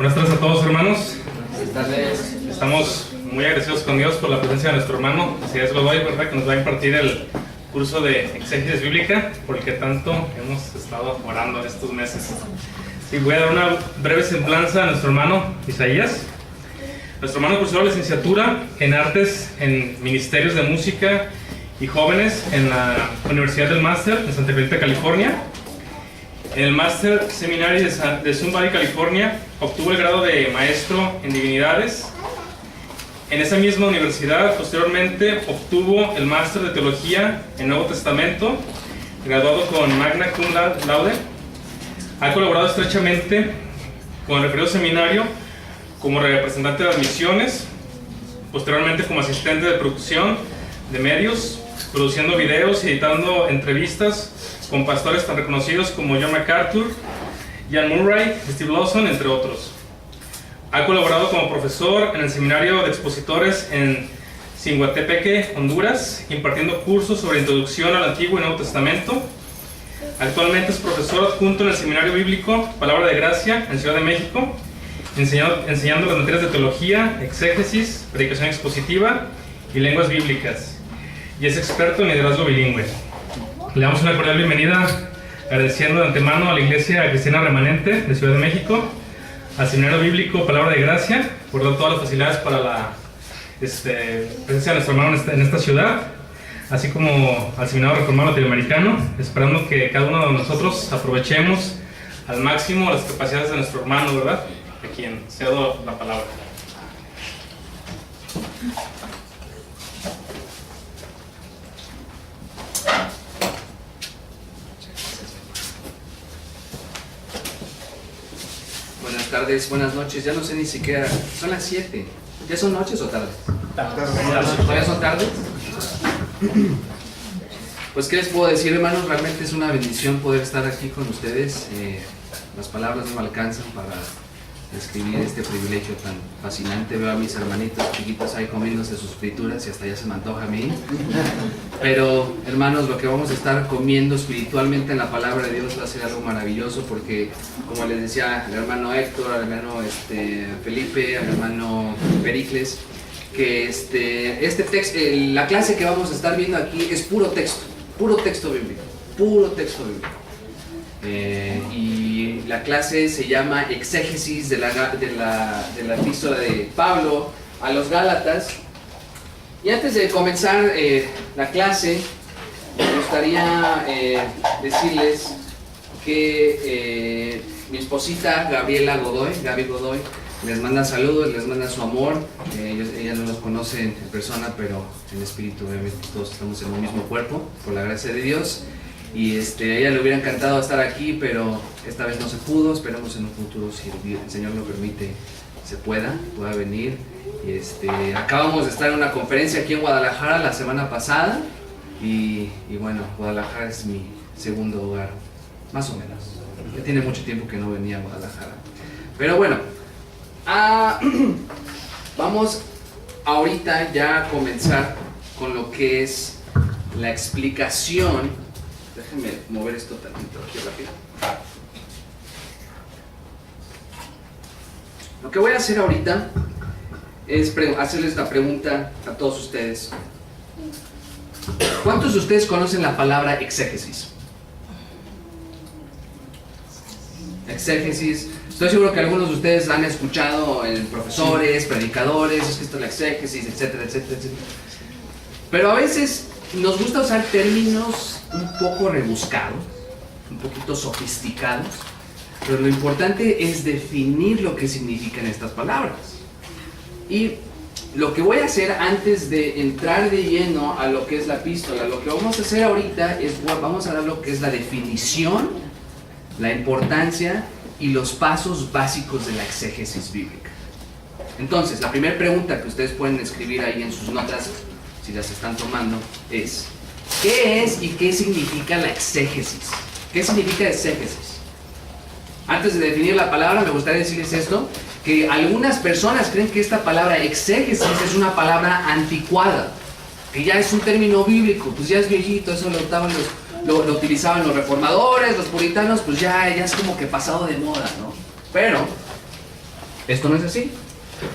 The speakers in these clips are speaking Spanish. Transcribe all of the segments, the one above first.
Buenas tardes a todos, hermanos. Buenas tardes. Estamos muy agradecidos con Dios por la presencia de nuestro hermano Isaías Godoy, ¿verdad?, que nos va a impartir el curso de exégesis bíblica, por el que tanto hemos estado orando estos meses. Y voy a dar una breve semblanza a nuestro hermano Isaías. Nuestro hermano cursó la licenciatura en Artes en Ministerios de Música y Jóvenes en la Universidad del Máster de Santa Clarita, California. En el Máster Seminary de Sun Valley, California, obtuvo el grado de Maestro en Divinidades. En esa misma universidad, posteriormente, obtuvo el Máster de Teología en Nuevo Testamento, graduado con Magna Cum Laude. Ha colaborado estrechamente con el referido seminario como representante de las misiones, posteriormente como asistente de producción de medios, produciendo videos y editando entrevistas con pastores tan reconocidos como John MacArthur, Jan Murray, Steve Lawson, entre otros. Ha colaborado como profesor en el Seminario de Expositores en Cinguatepeque, Honduras, impartiendo cursos sobre introducción al Antiguo y Nuevo Testamento. Actualmente es profesor adjunto en el Seminario Bíblico Palabra de Gracia en Ciudad de México, enseñando las materias de teología, exégesis, predicación expositiva y lenguas bíblicas, y es experto en liderazgo bilingüe. Le damos una cordial bienvenida, agradeciendo de antemano a la Iglesia Cristiana Remanente de Ciudad de México, al Seminario Bíblico Palabra de Gracia, por dar todas las facilidades para la presencia de nuestro hermano en esta ciudad, así como al Seminario Reformado Latinoamericano, esperando que cada uno de nosotros aprovechemos al máximo las capacidades de nuestro hermano, ¿verdad?, a quien cedo la palabra. Buenas tardes, buenas noches, ya no sé ni siquiera, son las 7. ¿Ya son noches o tardes? ¿Todavía son tardes? Pues qué les puedo decir, hermanos, realmente es una bendición poder estar aquí con ustedes. Las palabras no me alcanzan para describir este privilegio tan fascinante. Veo a mis hermanitos chiquitos ahí comiéndose sus frituras y hasta ya se me antoja a mí. Pero, hermanos, lo que vamos a estar comiendo espiritualmente en la palabra de Dios va a ser algo maravilloso, porque, como les decía al hermano Héctor, al hermano Felipe, al hermano Pericles, que este texto, la clase que vamos a estar viendo aquí es puro texto bíblico, puro texto bíblico. Y la clase se llama exégesis de la epístola de Pablo a los Gálatas. Y antes de comenzar la clase, me gustaría decirles que mi esposita Gaby Godoy, les manda saludos, les manda su amor. Ella no los conoce en persona, pero en espíritu, obviamente todos estamos en un mismo cuerpo, por la gracia de Dios. Y a ella le hubiera encantado estar aquí, pero esta vez no se pudo. Esperamos en un futuro, si el Señor lo permite, se pueda venir. Y acabamos de estar en una conferencia aquí en Guadalajara la semana pasada. Y bueno, Guadalajara es mi segundo hogar, más o menos. Ya tiene mucho tiempo que no venía a Guadalajara. Pero bueno, vamos ahorita ya a comenzar con lo que es la explicación. Déjenme mover esto tantito aquí rápido. Lo que voy a hacer ahorita es hacerles la pregunta a todos ustedes. ¿Cuántos de ustedes conocen la palabra exégesis? Exégesis. Estoy seguro que algunos de ustedes han escuchado en profesores, predicadores, es que esto es la exégesis, etcétera, etcétera, etcétera. Pero a veces nos gusta usar términos un poco rebuscados, un poquito sofisticados, pero lo importante es definir lo que significan estas palabras. Y lo que voy a hacer antes de entrar de lleno a lo que es la epístola, lo que vamos a hacer ahorita es, vamos a dar lo que es la definición, la importancia y los pasos básicos de la exégesis bíblica. Entonces, la primera pregunta que ustedes pueden escribir ahí en sus notas, si las están tomando, es: ¿qué es y qué significa la exégesis? ¿Qué significa exégesis? Antes de definir la palabra, me gustaría decirles esto, que algunas personas creen que esta palabra exégesis es una palabra anticuada, que ya es un término bíblico, pues ya es viejito, eso lo utilizaban los reformadores, los puritanos, pues ya es como que pasado de moda, ¿no? Pero Esto no es así.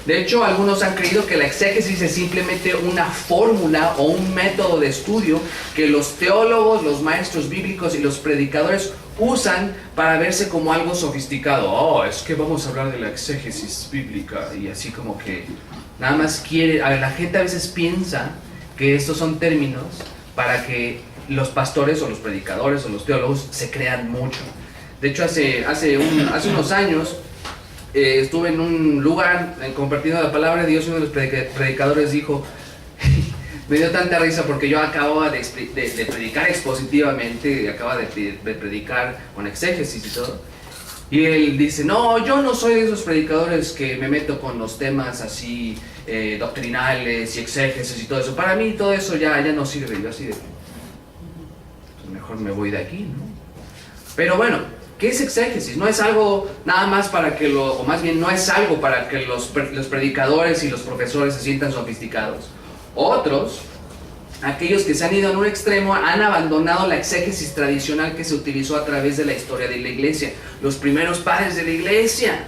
De hecho, algunos han creído que la exégesis es simplemente una fórmula o un método de estudio que los teólogos, los maestros bíblicos y los predicadores usan para verse como algo sofisticado. Oh, es que vamos a hablar de la exégesis bíblica, y así como que nada más quiere... A ver, la gente a veces piensa que estos son términos para que los pastores o los predicadores o los teólogos se crean mucho. De hecho, hace unos años estuve en un lugar compartiendo la palabra de Dios, y uno de los predicadores dijo, me dio tanta risa porque yo acababa de predicar expositivamente, acababa de predicar con exégesis y todo, y él dice, no, yo no soy de esos predicadores que me meto con los temas así doctrinales y exégesis y todo eso, para mí todo eso ya no sirve. Yo así de, pues mejor me voy de aquí, ¿no? Pero bueno, ¿qué es exégesis? No es algo nada más para que o más bien no es algo para que los predicadores y los profesores se sientan sofisticados. Otros, aquellos que se han ido en un extremo, han abandonado la exégesis tradicional que se utilizó a través de la historia de la iglesia. Los primeros padres de la iglesia,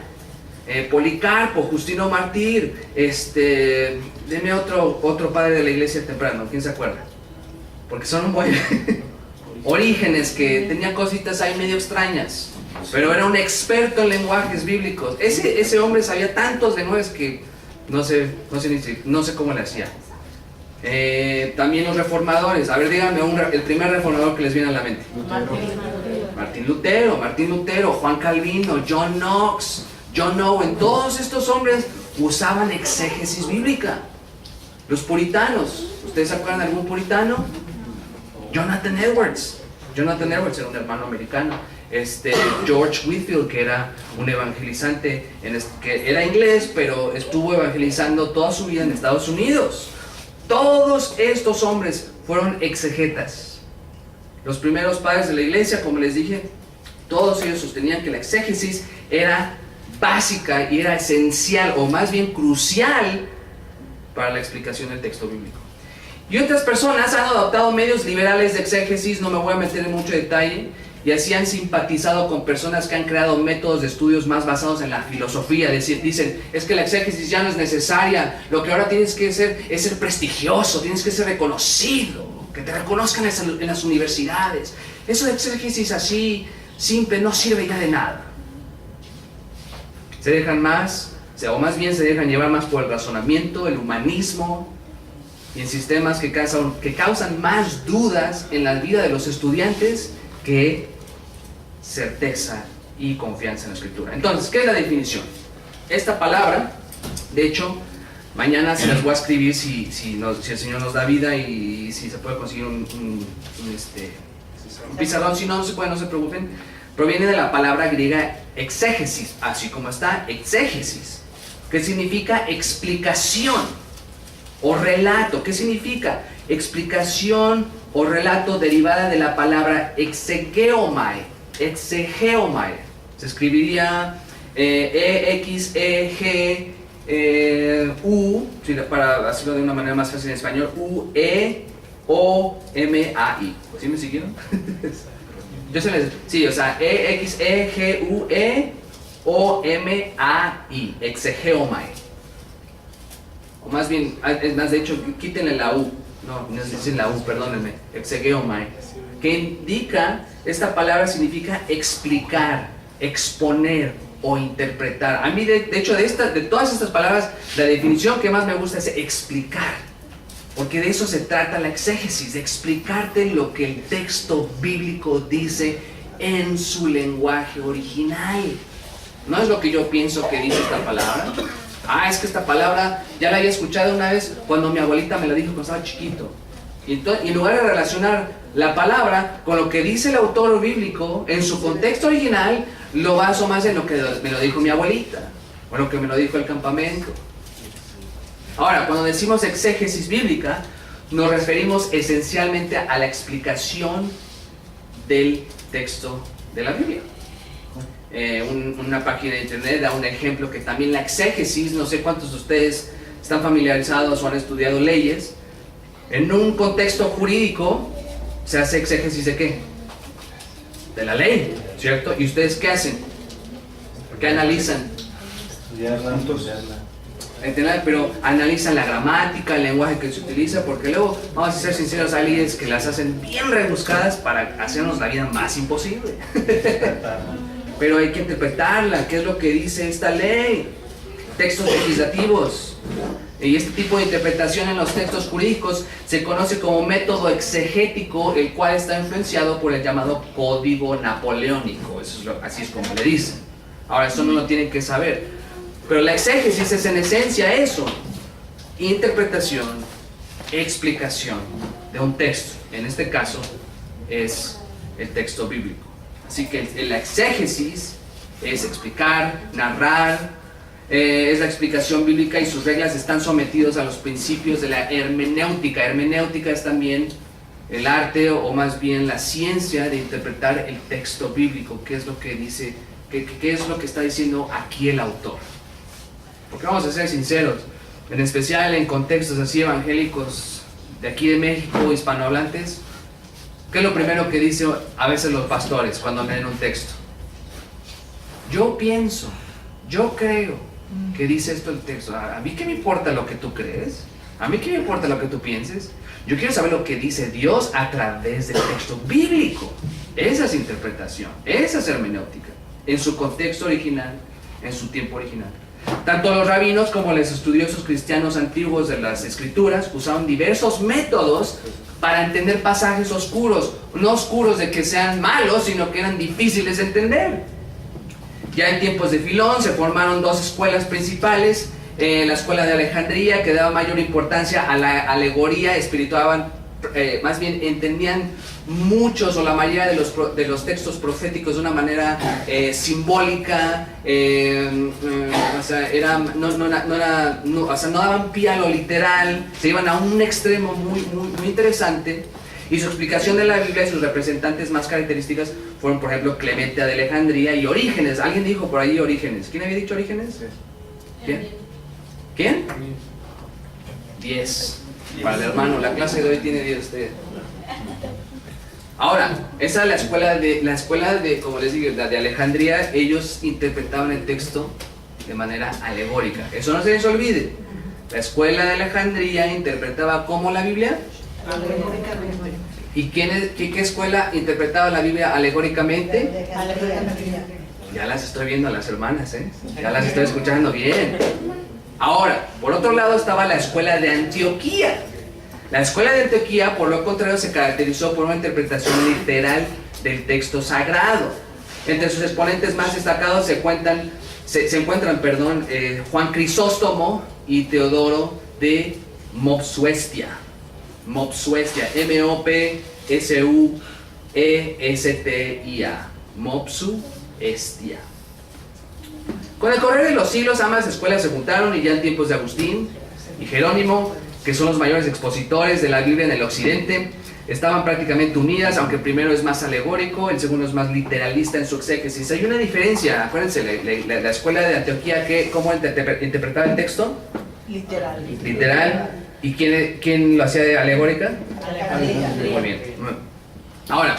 Policarpo, Justino Mártir, deme otro padre de la iglesia temprano, ¿quién se acuerda? Porque son un buen... Orígenes, que tenía cositas ahí medio extrañas, pero era un experto en lenguajes bíblicos. Ese hombre sabía tantos lenguajes que no sé cómo le hacía. También los reformadores. A ver, díganme el primer reformador que les viene a la mente. Martín Lutero, Juan Calvino, John Knox, John Owen. Todos estos hombres usaban exégesis bíblica. Los puritanos. ¿Ustedes se acuerdan de algún puritano? Jonathan Edwards era un hermano americano. George Whitefield, que era un evangelizante, que era inglés, pero estuvo evangelizando toda su vida en Estados Unidos. Todos estos hombres fueron exegetas. Los primeros padres de la iglesia, como les dije, todos ellos sostenían que la exégesis era básica y era esencial, o más bien crucial, para la explicación del texto bíblico. Y otras personas han adoptado medios liberales de exégesis, no me voy a meter en mucho detalle, y así han simpatizado con personas que han creado métodos de estudios más basados en la filosofía. Dicen, es que la exégesis ya no es necesaria, lo que ahora tienes que hacer es ser prestigioso, tienes que ser reconocido, que te reconozcan en las universidades. Eso de exégesis así, simple, no sirve ya de nada. Se dejan más, o más bien se dejan llevar más por el razonamiento, el humanismo, y en sistemas que causan más dudas en la vida de los estudiantes que certeza y confianza en la escritura. Entonces, ¿qué es la definición? Esta palabra, de hecho, mañana se las voy a escribir si el Señor nos da vida y si se puede conseguir un pizarrón. Si no se puede, no se preocupen. Proviene de la palabra griega exégesis, así como está exégesis, que significa explicación o relato. ¿Qué significa? Explicación o relato derivada de la palabra exegeomai. Exegeomai. Se escribiría E-X-E-G-U, para hacerlo de una manera más fácil en español, U-E-O-M-A-I. ¿Sí me siguieron? Sí, o sea, E-X-E-G-U-E-O-M-A-I. Exegeomai. O más bien, es más, de hecho, quítenle la U. No dicen la U, perdónenme. Exegeomai. Que indica, esta palabra significa explicar, exponer o interpretar. A mí, de hecho, de todas estas palabras, la definición que más me gusta es explicar. Porque de eso se trata la exégesis, de explicarte lo que el texto bíblico dice en su lenguaje original. No es lo que yo pienso que dice esta palabra. Es que esta palabra ya la había escuchado una vez cuando mi abuelita me la dijo cuando estaba chiquito. Y en lugar de relacionar la palabra con lo que dice el autor bíblico en su contexto original, lo baso más en lo que me lo dijo mi abuelita, o lo que me lo dijo el campamento. Ahora, cuando decimos exégesis bíblica, nos referimos esencialmente a la explicación del texto de la Biblia. Una página de internet da un ejemplo que también la exégesis, no sé cuántos de ustedes están familiarizados o han estudiado leyes. En un contexto jurídico se hace exégesis ¿de qué? De la ley, ¿cierto? ¿Y ustedes qué hacen? ¿Qué analizan? Pero analizan la gramática, el lenguaje que se utiliza, porque luego, vamos a ser sinceros, hay leyes que las hacen bien rebuscadas para hacernos la vida más imposible. Pero hay que interpretarla, ¿qué es lo que dice esta ley? Textos legislativos. Y este tipo de interpretación en los textos jurídicos se conoce como método exegético, el cual está influenciado por el llamado Código Napoleónico. Así es como le dicen. Ahora, eso no lo tienen que saber. Pero la exégesis es en esencia eso: interpretación, explicación de un texto. En este caso es el texto bíblico. Así que la exégesis es explicar, narrar, es la explicación bíblica, y sus reglas están sometidos a los principios de la hermenéutica. Hermenéutica es también el arte, o más bien la ciencia de interpretar el texto bíblico. ¿Qué es lo que dice? ¿Qué es lo que está diciendo aquí el autor? Porque vamos a ser sinceros, en especial en contextos así evangélicos de aquí de México, hispanohablantes, ¿qué es lo primero que dicen a veces los pastores cuando leen un texto? Yo pienso, yo creo que dice esto el texto. ¿A mí qué me importa lo que tú crees? ¿A mí qué me importa lo que tú pienses? Yo quiero saber lo que dice Dios a través del texto bíblico. Esa es interpretación, esa es hermenéutica, en su contexto original, en su tiempo original. Tanto los rabinos como los estudiosos cristianos antiguos de las escrituras usaron diversos métodos para entender pasajes oscuros, no oscuros de que sean malos, sino que eran difíciles de entender. Ya en tiempos de Filón se formaron dos escuelas principales: la escuela de Alejandría, que daba mayor importancia a la alegoría, espirituaban, más bien entendían muchos o la mayoría de los textos proféticos de una manera simbólica, o sea, no daban pie a lo literal, se iban a un extremo muy interesante. Y su explicación de la Biblia y sus representantes más características fueron, por ejemplo, Clemente de Alejandría y Orígenes. ¿Alguien dijo por ahí Orígenes? ¿Quién había dicho Orígenes? ¿Quién? ¿Quién? 10. Para el hermano, la clase de hoy tiene 10 ustedes. Ahora, esa es la escuela de, como les digo, la de Alejandría. Ellos interpretaban el texto de manera alegórica. Eso no se les olvide. La escuela de Alejandría interpretaba ¿cómo la Biblia? Alegóricamente. ¿Y qué escuela interpretaba la Biblia alegóricamente? Alejandría. Ya las estoy viendo a las hermanas, ya las estoy escuchando bien. Ahora, por otro lado estaba la escuela de Antioquía. La escuela de Antioquía, por lo contrario, se caracterizó por una interpretación literal del texto sagrado. Entre sus exponentes más destacados se encuentran Juan Crisóstomo y Teodoro de Mopsuestia. Mopsuestia, M-O-P-S-U-E-S-T-I-A. Mopsuestia. Con el correr de los siglos, ambas escuelas se juntaron, y ya en tiempos de Agustín y Jerónimo, que son los mayores expositores de la Biblia en el occidente, estaban prácticamente unidas, aunque el primero es más alegórico, el segundo es más literalista en su exégesis. Hay una diferencia, acuérdense, la escuela de Antioquía, ¿cómo interpretaba el texto? Literal. ¿Y quién lo hacía de alegórica? Muy bien. Ahora,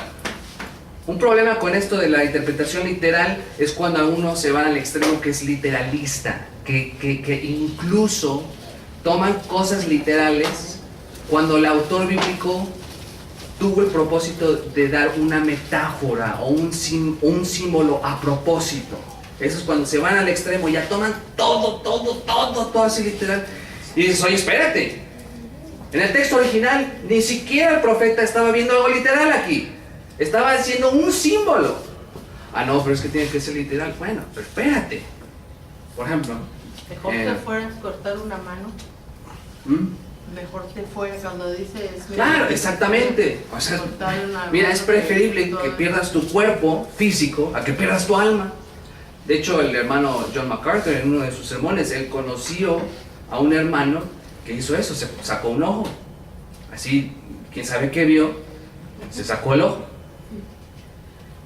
un problema con esto de la interpretación literal es cuando algunos se van al extremo que es literalista, que incluso toman cosas literales cuando el autor bíblico tuvo el propósito de dar una metáfora o un símbolo a propósito. Eso es cuando se van al extremo y ya toman todo así literal. Y dices, oye, espérate, en el texto original ni siquiera el profeta estaba viendo algo literal aquí, estaba haciendo un símbolo. Ah, no, pero es que tiene que ser literal. Bueno, pero espérate. Por ejemplo, mejor te fueras a cortar una mano. Mejor te fuera cuando dices. Claro, exactamente. O sea, mira, es preferible que pierdas tu cuerpo físico a que pierdas tu alma. De hecho, el hermano John MacArthur, en uno de sus sermones, él conoció a un hermano que hizo eso, se sacó un ojo. Así, quién sabe qué vio, se sacó el ojo.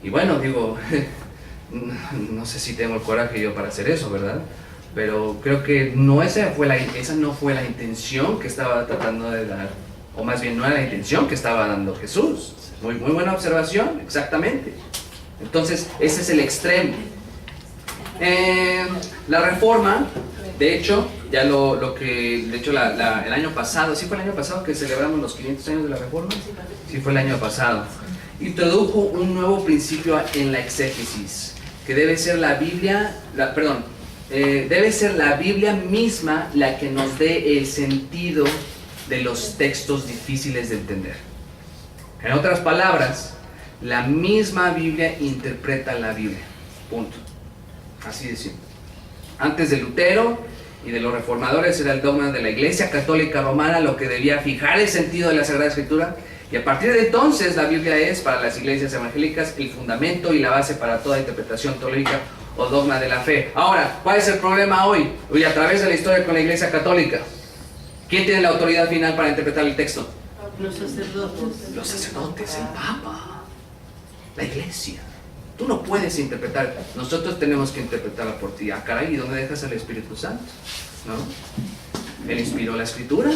Y bueno, digo, no sé si tengo el coraje yo para hacer eso, ¿verdad? Pero creo que esa no fue la intención que estaba tratando de dar, o más bien no era la intención que estaba dando Jesús. Muy buena observación, exactamente. Entonces, ese es el extremo. La Reforma, de hecho, ya el año pasado, ¿sí fue el año pasado que celebramos los 500 años de la Reforma? Sí, fue el año pasado. Introdujo un nuevo principio en la exégesis, que debe ser la Biblia, debe ser la Biblia misma la que nos dé el sentido de los textos difíciles de entender. En otras palabras, la misma Biblia interpreta la Biblia. Punto. Así de simple. Antes de Lutero y de los reformadores era el dogma de la Iglesia Católica Romana lo que debía fijar el sentido de la Sagrada Escritura, y a partir de entonces la Biblia es para las iglesias evangélicas el fundamento y la base para toda interpretación teológica o dogma de la fe. Ahora, ¿cuál es el problema hoy? Hoy, a través de la historia con la Iglesia Católica, ¿quién tiene la autoridad final para interpretar el texto? Los sacerdotes. Los sacerdotes, el Papa, la Iglesia. Tú no puedes interpretar, nosotros tenemos que interpretarla por ti. Ah, caray, ¿y dónde dejas al Espíritu Santo? ¿No? Él inspiró la Escritura.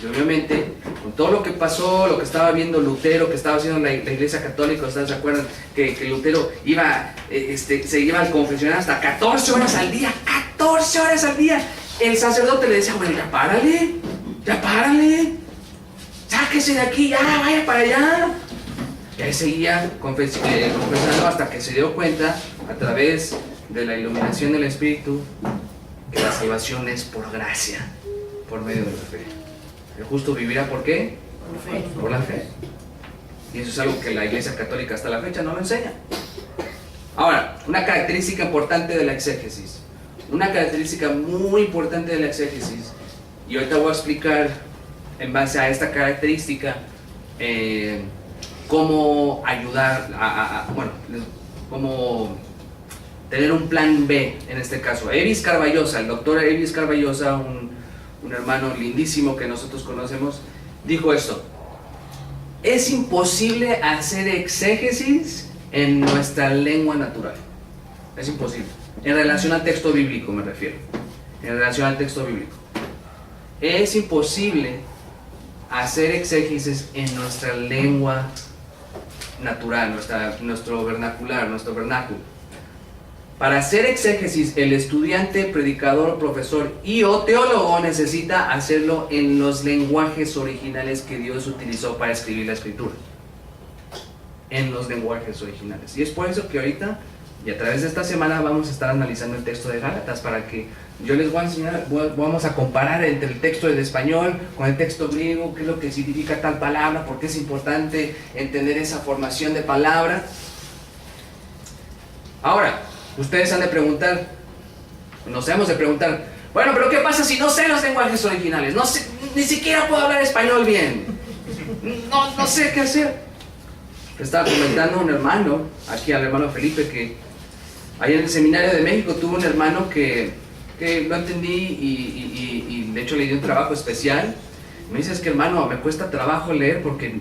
Y obviamente, con todo lo que pasó, lo que estaba viendo Lutero, que estaba haciendo la Iglesia Católica, ¿ustedes se acuerdan que Lutero se iba al confesionario hasta 14 horas al día? ¡14 horas al día! El sacerdote le decía, bueno, ya párale, sáquese de aquí, ya, vaya para allá. Y ahí seguía confesando hasta que se dio cuenta, a través de la iluminación del Espíritu, que la salvación es por gracia, por medio de la fe. El justo vivirá ¿por qué? Por fe. Por la fe. Y eso es algo que la Iglesia Católica hasta la fecha no lo enseña. Ahora, una característica importante de la exégesis. Una característica muy importante de la exégesis. Y ahorita voy a explicar, en base a esta característica, cómo ayudar cómo tener un plan B en este caso. Evis Carballosa, el doctor Evis Carballosa, un hermano lindísimo que nosotros conocemos, dijo esto: es imposible hacer exégesis en nuestra lengua natural. Es imposible. En relación al texto bíblico me refiero. En relación al texto bíblico. Es imposible hacer exégesis en nuestra lengua natural, nuestro vernacular, nuestro vernáculo. Para hacer exégesis, el estudiante, predicador, profesor o teólogo necesita hacerlo en los lenguajes originales que Dios utilizó para escribir la Escritura. En los lenguajes originales. Y es por eso que ahorita, y a través de esta semana, vamos a estar analizando el texto de Gálatas, para que yo les voy a enseñar, vamos a comparar entre el texto del español con el texto griego, qué es lo que significa tal palabra, por qué es importante entender esa formación de palabra. Ahora, ustedes han de preguntar, nos hemos de preguntar, bueno, pero ¿qué pasa si no sé los lenguajes originales? No sé, ni siquiera puedo hablar español bien. No sé qué hacer. Estaba comentando un hermano, aquí al hermano Felipe, que allá en el seminario de México tuvo un hermano que lo entendí y de hecho le di un trabajo especial. Me dice, es que hermano, me cuesta trabajo leer porque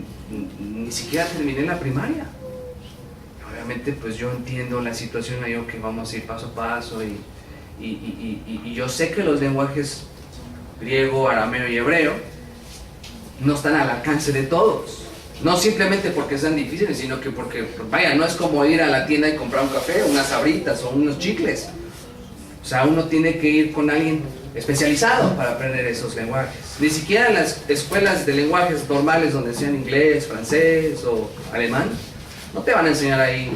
ni siquiera terminé la primaria. Obviamente pues yo entiendo la situación, yo que vamos a ir paso a paso y yo sé que los lenguajes griego, arameo y hebreo no están al alcance de todos. No simplemente porque sean difíciles, sino que porque, vaya, no es como ir a la tienda y comprar un café, unas sabritas o unos chicles. O sea, uno tiene que ir con alguien especializado para aprender esos lenguajes. Ni siquiera en las escuelas de lenguajes normales donde sean inglés, francés o alemán, no te van a enseñar ahí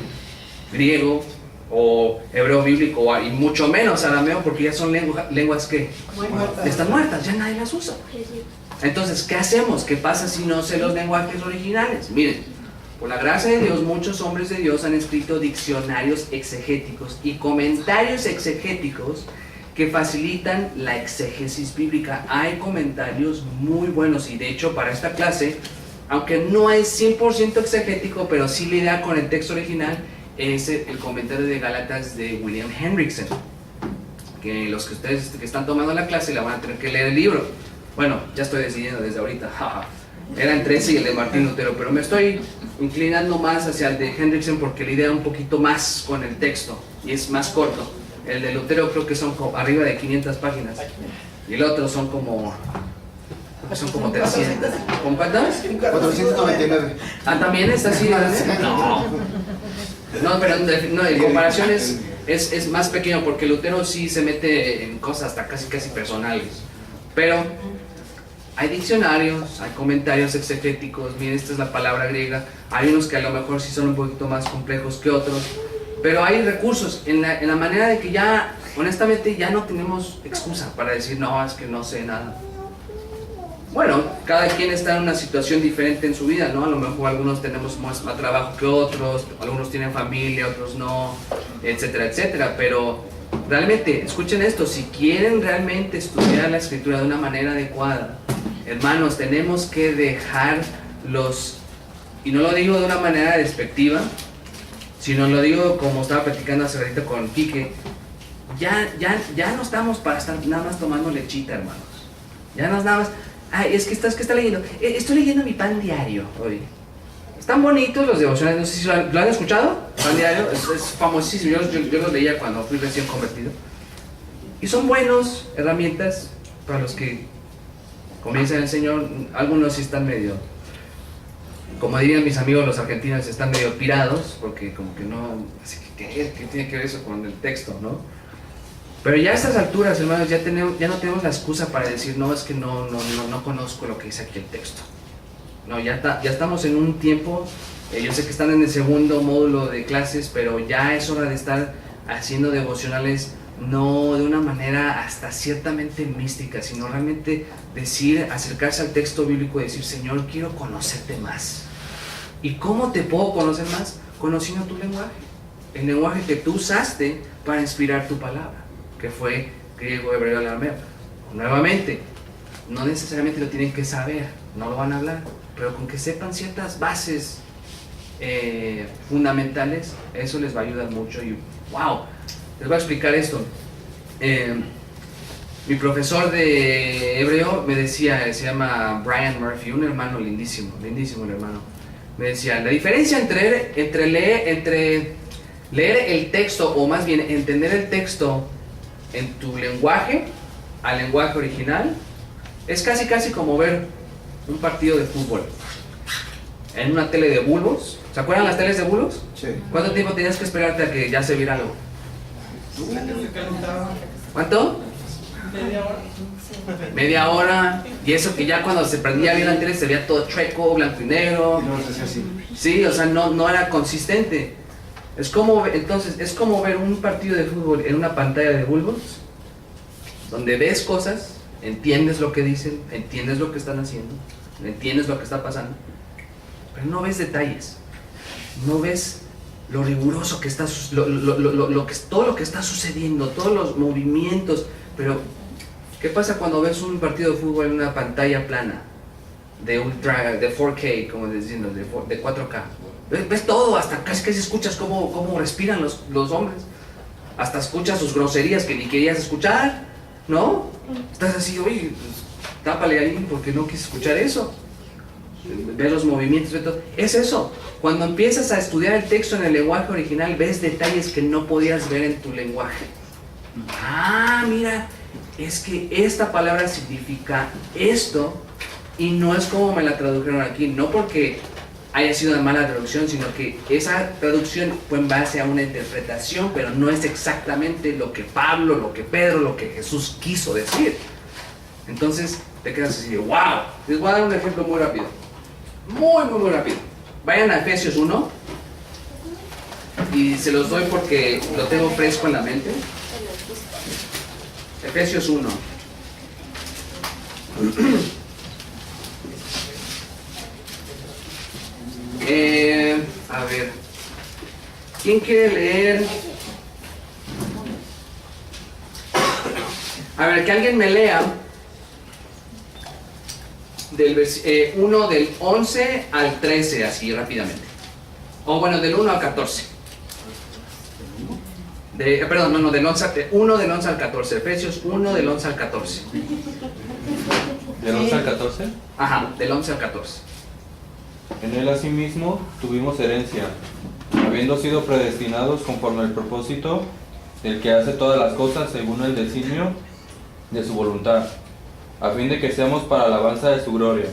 griego o hebreo bíblico y mucho menos arameo, porque ya son lenguas que están muertas, ya nadie las usa. Entonces, ¿qué hacemos? ¿Qué pasa si no sé los lenguajes originales? Miren, por la gracia de Dios, muchos hombres de Dios han escrito diccionarios exegéticos y comentarios exegéticos que facilitan la exégesis bíblica. Hay comentarios muy buenos y de hecho para esta clase, aunque no es 100% exegético, pero sí lidia con el texto original, es el comentario de Gálatas de William Hendrickson, que los que ustedes que están tomando la clase la van a tener que leer el libro. Bueno, ya estoy decidiendo desde ahorita. Era entre ese y el de Martín Lutero, pero me estoy inclinando más hacia el de Hendrickson porque lidia un poquito más con el texto y es más corto. El de Lutero creo que son arriba de 500 páginas y el otro son como 300. ¿Con cuántas? 499. Ah, también está así, ¿verdad? No. No, pero no, en comparación es más pequeño porque Lutero sí se mete en cosas hasta casi personales. Pero hay diccionarios, hay comentarios exegéticos, miren, esta es la palabra griega, hay unos que a lo mejor sí son un poquito más complejos que otros, pero hay recursos en la manera de que ya, honestamente, ya no tenemos excusa para decir, no, es que no sé nada. Bueno, cada quien está en una situación diferente en su vida, ¿no? A lo mejor algunos tenemos más trabajo que otros, algunos tienen familia, otros no, etcétera, etcétera. Pero realmente, escuchen esto, si quieren realmente estudiar la escritura de una manera adecuada, hermanos, tenemos que dejar y no lo digo de una manera despectiva, sino lo digo como estaba platicando hace ratito con Quique, ya no estamos para estar nada más tomando lechita, hermanos. Ya no es nada más... Ay, es que está leyendo. Estoy leyendo mi pan diario hoy. Están bonitos los devocionales, no sé si lo han escuchado. Pan diario, es famosísimo. Yo los leía cuando fui recién convertido. Y son buenos herramientas para los que comienzan el Señor. Algunos sí están medio, como dirían mis amigos los argentinos, están medio pirados, porque como que no... Así que, ¿qué tiene que ver eso con el texto, no? Pero ya a estas alturas, hermanos, ya no tenemos la excusa para decir, no, es que no conozco lo que dice aquí el texto. No, ya estamos en un tiempo, yo sé que están en el segundo módulo de clases, pero ya es hora de estar haciendo devocionales, no de una manera hasta ciertamente mística, sino realmente acercarse al texto bíblico y decir, Señor, quiero conocerte más. ¿Y cómo te puedo conocer más? Conociendo tu lenguaje, el lenguaje que tú usaste para inspirar tu palabra, que fue griego, hebreo y arameo. Nuevamente, no necesariamente lo tienen que saber, no lo van a hablar, pero con que sepan ciertas bases fundamentales, eso les va a ayudar mucho. Y wow, les voy a explicar esto. Mi profesor de hebreo me decía, se llama Brian Murphy, un hermano lindísimo el hermano. Me decía, la diferencia entre leer el texto, o más bien entender el texto en tu lenguaje al lenguaje original, es casi como ver un partido de fútbol en una tele de bulbos. ¿Se acuerdan las teles de bulbos? Sí. ¿Cuánto tiempo tenías que esperarte a que ya se viera algo? ¿Cuánto? Media hora. Y eso que ya cuando se prendía bien la tele se veía todo chueco, blanco y negro. Y luego se hacía así. Sí, o sea, no era consistente. Es como ver un partido de fútbol en una pantalla de bulbos, donde ves cosas, entiendes lo que dicen, entiendes lo que están haciendo, entiendes lo que está pasando, pero no ves detalles, no ves lo riguroso que está, todo lo que está sucediendo, todos los movimientos. Pero ¿qué pasa cuando ves un partido de fútbol en una pantalla plana, de 4K, como diciendo, de 4K? Ves todo, hasta casi escuchas cómo respiran los hombres. Hasta escuchas sus groserías que ni querías escuchar, ¿no? Estás así, oye, pues, tápale ahí porque no quieres escuchar eso. Ves los movimientos, ves todo. Es eso. Cuando empiezas a estudiar el texto en el lenguaje original, ves detalles que no podías ver en tu lenguaje. Ah, mira, es que esta palabra significa esto y no es como me la tradujeron aquí. No porque haya sido una mala traducción, sino que esa traducción fue en base a una interpretación, pero no es exactamente lo que Pablo, lo que Pedro, lo que Jesús quiso decir. Entonces te quedas así, wow. Les voy a dar un ejemplo muy rápido, muy rápido. Vayan a Efesios 1 y se los doy porque lo tengo fresco en la mente. Efesios 1. A ver, ¿quién quiere leer? A ver, que alguien me lea del 1 del 11 al 13, así rápidamente. O bueno, del 1 al 14. Perdón, no, del 1 del 11 al 14. Efesios 1 del 11 al 14. ¿Del 11 al 14? Ajá, del 11 al 14. En él asimismo tuvimos herencia, habiendo sido predestinados conforme al propósito del que hace todas las cosas según el designio de su voluntad, a fin de que seamos para alabanza de su gloria,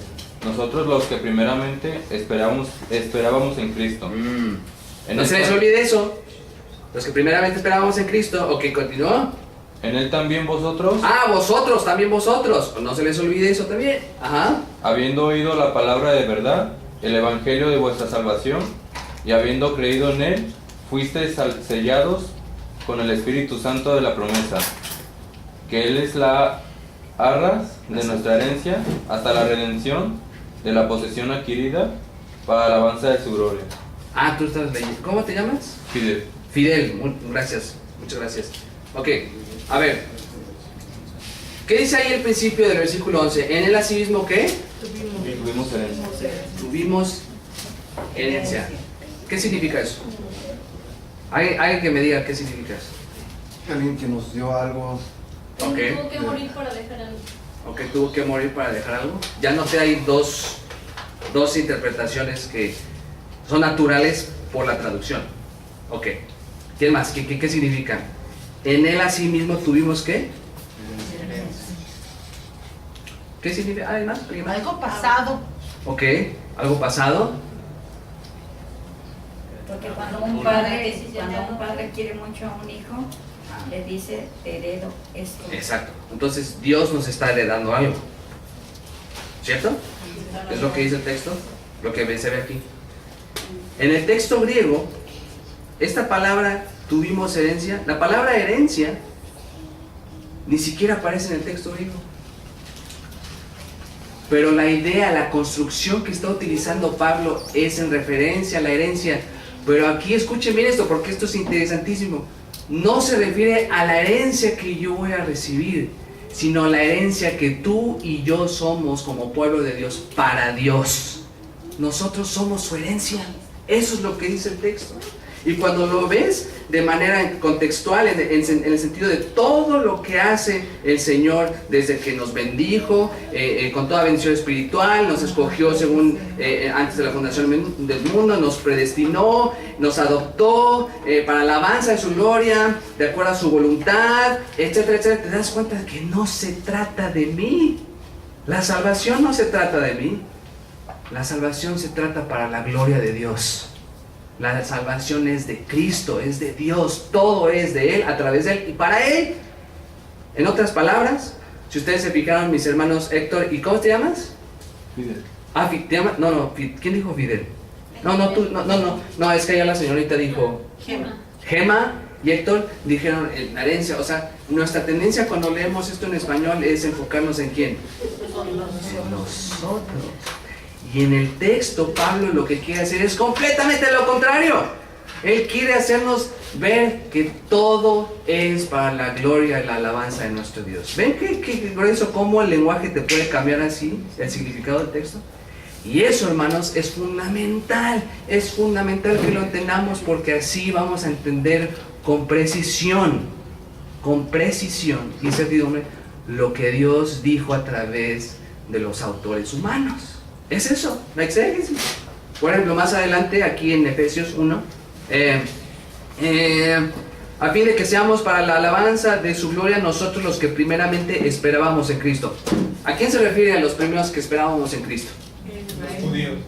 nosotros los que primeramente esperábamos en Cristo, No se les olvide eso. Los que primeramente esperábamos en Cristo. Ok, continuó. En él también vosotros, Vosotros, también vosotros. No se les olvide eso también. Ajá. habiendo oído la palabra de verdad, el evangelio de vuestra salvación, y habiendo creído en él, fuisteis sellados con el Espíritu Santo de la promesa, que él es la arras de nuestra herencia, hasta la redención de la posesión adquirida, para la alabanza de su gloria. Tú estás leyendo. ¿Cómo te llamas? Fidel. Fidel. Gracias. Muchas gracias. Ok, a ver. ¿Qué dice ahí el principio del versículo 11? En él asimismo, ¿qué? Tuvimos herencia. Tuvimos herencia. ¿Qué significa eso? Alguien que me diga qué significa eso. Alguien que nos dio algo. Ok. Tuvo que morir para dejar algo. Ok, tuvo que morir para dejar algo. Ya noté ahí dos interpretaciones que son naturales por la traducción. Ok. ¿Quién más? ¿Qué significa? En él asimismo tuvimos ¿qué? ¿Qué significa? ¿Alguien más? ¿Alguien más? Algo pasado. Ok. ¿Algo pasado? Porque cuando un padre quiere mucho a un hijo, le dice, te heredo esto. Exacto. Entonces Dios nos está heredando algo. ¿Cierto? Es lo que dice el texto, lo que se ve aquí. En el texto griego, esta palabra tuvimos herencia, la palabra herencia ni siquiera aparece en el texto griego. Pero la idea, la construcción que está utilizando Pablo es en referencia a la herencia. Pero aquí escuchen bien esto, porque esto es interesantísimo. No se refiere a la herencia que yo voy a recibir, sino a la herencia que tú y yo somos como pueblo de Dios para Dios. Nosotros somos su herencia. Eso es lo que dice el texto. Y cuando lo ves de manera contextual, en el sentido de todo lo que hace el Señor desde que nos bendijo, con toda bendición espiritual, nos escogió según antes de la fundación del mundo, nos predestinó, nos adoptó para alabanza de su gloria, de acuerdo a su voluntad, etcétera, etcétera, te das cuenta de que no se trata de mí. La salvación no se trata de mí. La salvación se trata para la gloria de Dios. La salvación es de Cristo, es de Dios, todo es de Él, a través de Él y para Él. En otras palabras, si ustedes se fijaron, mis hermanos Héctor, ¿y cómo te llamas? Fidel. ¿Te llamas? No, ¿quién dijo Fidel? No, es que ya la señorita dijo Gema y Héctor dijeron la herencia. O sea, nuestra tendencia cuando leemos esto en español es enfocarnos en ¿quién? En nosotros. Y en el texto Pablo lo que quiere hacer es completamente lo contrario. Él quiere hacernos ver que todo es para la gloria y la alabanza de nuestro Dios. ¿Ven qué grueso cómo el lenguaje te puede cambiar así el significado del texto? Y eso, hermanos, es fundamental que lo entendamos, porque así vamos a entender con precisión y certidumbre lo que Dios dijo a través de los autores humanos. Es eso, la exégesis. Por ejemplo, más adelante, aquí en Efesios 1, a fin de que seamos para la alabanza de su gloria nosotros los que primeramente esperábamos en Cristo. ¿A quién se refiere a los primeros que esperábamos en Cristo? Los judíos.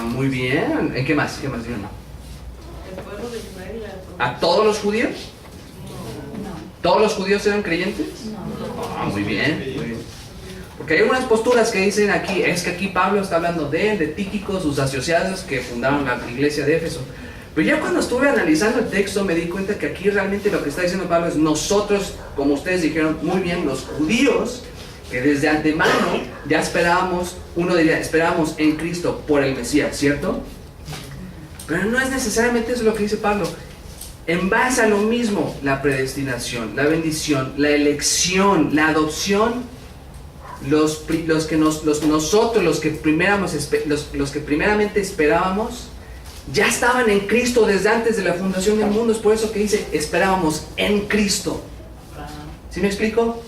Muy bien. ¿En qué más? ¿Qué más? Díganme. El pueblo de Israel. ¿A todos los judíos? ¿Todos los judíos eran creyentes? Muy bien, muy bien. Porque hay algunas posturas que dicen aquí, es que aquí Pablo está hablando de él, de Tíquico, sus asociados que fundaron la iglesia de Éfeso. Pero ya cuando estuve analizando el texto me di cuenta que aquí realmente lo que está diciendo Pablo es nosotros, como ustedes dijeron muy bien, los judíos, que desde antemano ya esperábamos, uno diría, esperábamos en Cristo por el Mesías, ¿cierto? Pero no es necesariamente eso lo que dice Pablo. En base a lo mismo, la predestinación, la bendición, la elección, la adopción, nosotros los que primeramente esperábamos, ya estaban en Cristo desde antes de la fundación del mundo. Es por eso que dice, esperábamos en Cristo. ¿Sí me explico?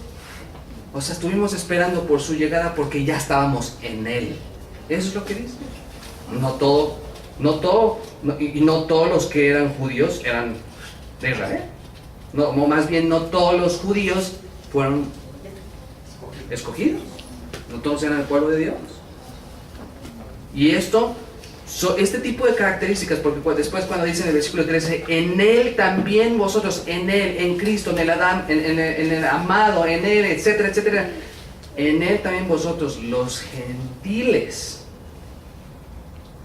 O sea, estuvimos esperando por su llegada porque ya estábamos en Él. Eso es lo que dice. No todos los que eran judíos eran de Israel. No, más bien no todos los judíos fueron escogidos. No todos eran el pueblo de Dios. Y esto este tipo de características, porque después cuando dice en el versículo 13, en Él también vosotros, en Él, en Cristo, en el Adán, en el amado, en Él, etcétera, etcétera, en Él también vosotros, los gentiles,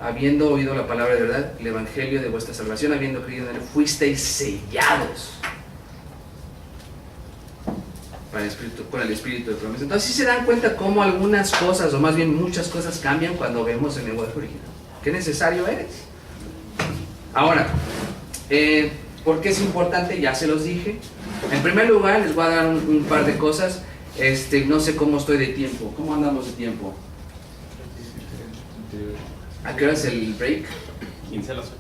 habiendo oído la palabra de verdad, el evangelio de vuestra salvación, habiendo creído en Él, fuisteis sellados con el Espíritu de promesa. Entonces, ¿sí se dan cuenta cómo algunas cosas, o más bien muchas cosas, cambian cuando vemos el lenguaje original? ¿Qué necesario eres? Ahora, ¿por qué es importante? Ya se los dije. En primer lugar, les voy a dar un par de cosas. No sé cómo estoy de tiempo. ¿Cómo andamos de tiempo? ¿A qué hora es el break? 15 a las 8.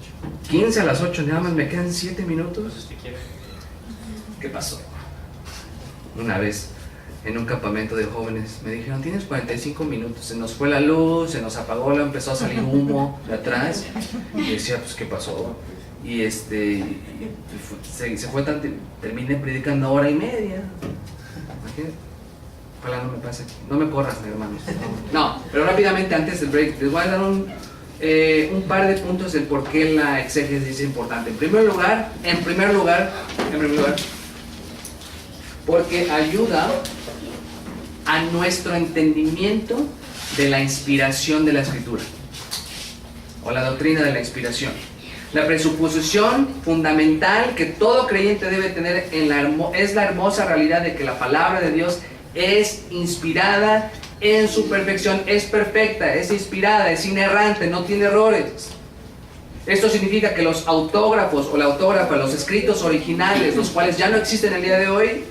15 a las 8, nada más me quedan 7 minutos. Si usted quiere. ¿Qué pasó? Una vez en un campamento de jóvenes me dijeron, tienes 45 minutos, se nos fue la luz, se nos apagó, empezó a salir humo de atrás, y decía, pues ¿qué pasó? Y se fue terminé predicando hora y media. Imagínate. Ojalá no me pase aquí, no me corras, mi hermano. No, pero rápidamente antes del break les voy a dar un par de puntos del por qué la exégesis es importante. En primer lugar, porque ayuda a nuestro entendimiento de la inspiración de la Escritura, o la doctrina de la inspiración. La presuposición fundamental que todo creyente debe tener es la hermosa realidad de que la palabra de Dios es inspirada en su perfección, es perfecta, es inspirada, es inerrante, no tiene errores. Esto significa que los autógrafos o la autógrafa, los escritos originales, los cuales ya no existen el día de hoy,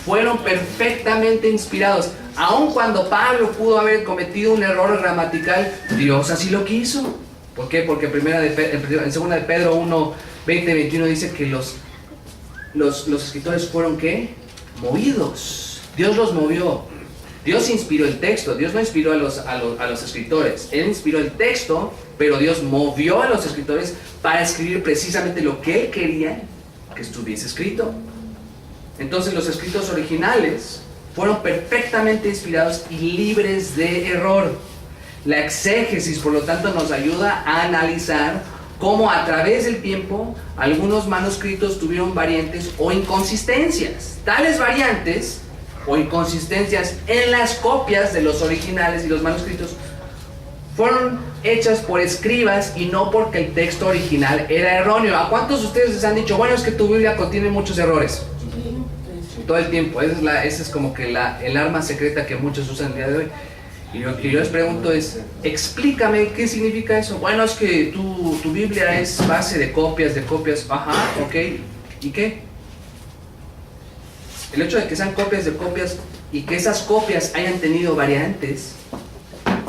fueron perfectamente inspirados. Aun cuando Pablo pudo haber cometido un error gramatical, Dios así lo quiso. ¿Por qué? Porque en 2 de Pedro 1, 20, 21 dice que los escritores fueron ¿qué? Movidos. Dios los movió. Dios inspiró el texto. Dios no inspiró a los escritores. Él inspiró el texto, pero Dios movió a los escritores para escribir precisamente lo que Él quería que estuviese escrito. Entonces los escritos originales fueron perfectamente inspirados y libres de error. La exégesis, por lo tanto, nos ayuda a analizar cómo a través del tiempo algunos manuscritos tuvieron variantes o inconsistencias. Tales variantes o inconsistencias en las copias de los originales y los manuscritos fueron hechas por escribas y no porque el texto original era erróneo. ¿A cuántos de ustedes les han dicho, bueno, es que tu Biblia contiene muchos errores? Todo el tiempo. Esa es como que el arma secreta que muchos usan el día de hoy. Y lo que yo les pregunto es, explícame qué significa eso. Bueno, es que tu Biblia es base de copias. Ajá, ok. ¿Y qué? El hecho de que sean copias de copias y que esas copias hayan tenido variantes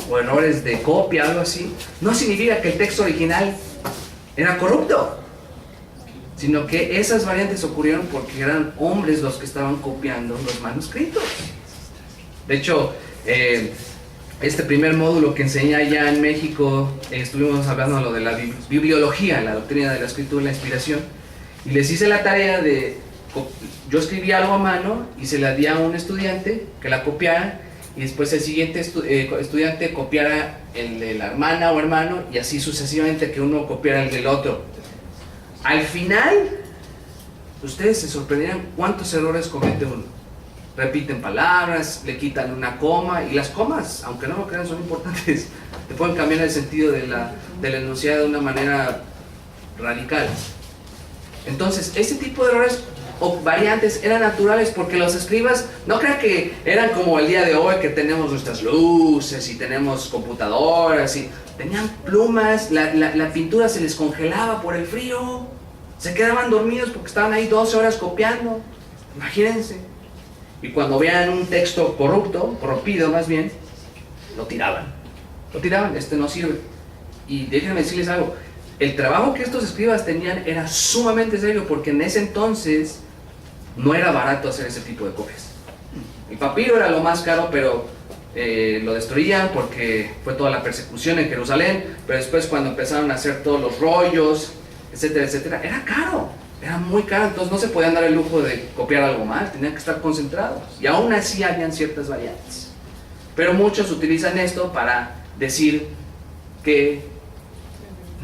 o errores de copia, algo así, no significa que el texto original era corrupto, sino que esas variantes ocurrieron porque eran hombres los que estaban copiando los manuscritos. De hecho, este primer módulo que enseñé allá en México, estuvimos hablando de lo de la bibliología, la doctrina de la escritura y la inspiración, y les hice la tarea de, yo escribí algo a mano y se la di a un estudiante que la copiara, y después el siguiente estudiante copiara el de la hermana o hermano, y así sucesivamente, que uno copiara el del otro. Al final, ustedes se sorprenderán cuántos errores comete uno. Repiten palabras, le quitan una coma, y las comas, aunque no lo crean, son importantes. Te pueden cambiar el sentido del enunciado de una manera radical. Entonces, ese tipo de errores o variantes eran naturales porque los escribas, no crean que eran como el día de hoy, que tenemos nuestras luces y tenemos computadoras, y tenían plumas, la pintura se les congelaba por el frío, se quedaban dormidos porque estaban ahí 12 horas copiando, imagínense. Y cuando vean un texto corrompido más bien, lo tiraban, no sirve. Y déjenme decirles algo, el trabajo que estos escribas tenían era sumamente serio, porque en ese entonces no era barato hacer ese tipo de copias. El papiro era lo más caro, pero lo destruían porque fue toda la persecución en Jerusalén. Pero después, cuando empezaron a hacer todos los rollos, etcétera, etcétera, era caro, era muy caro. Entonces no se podían dar el lujo de copiar algo mal, tenían que estar concentrados. Y aún así habían ciertas variantes. Pero muchos utilizan esto para decir que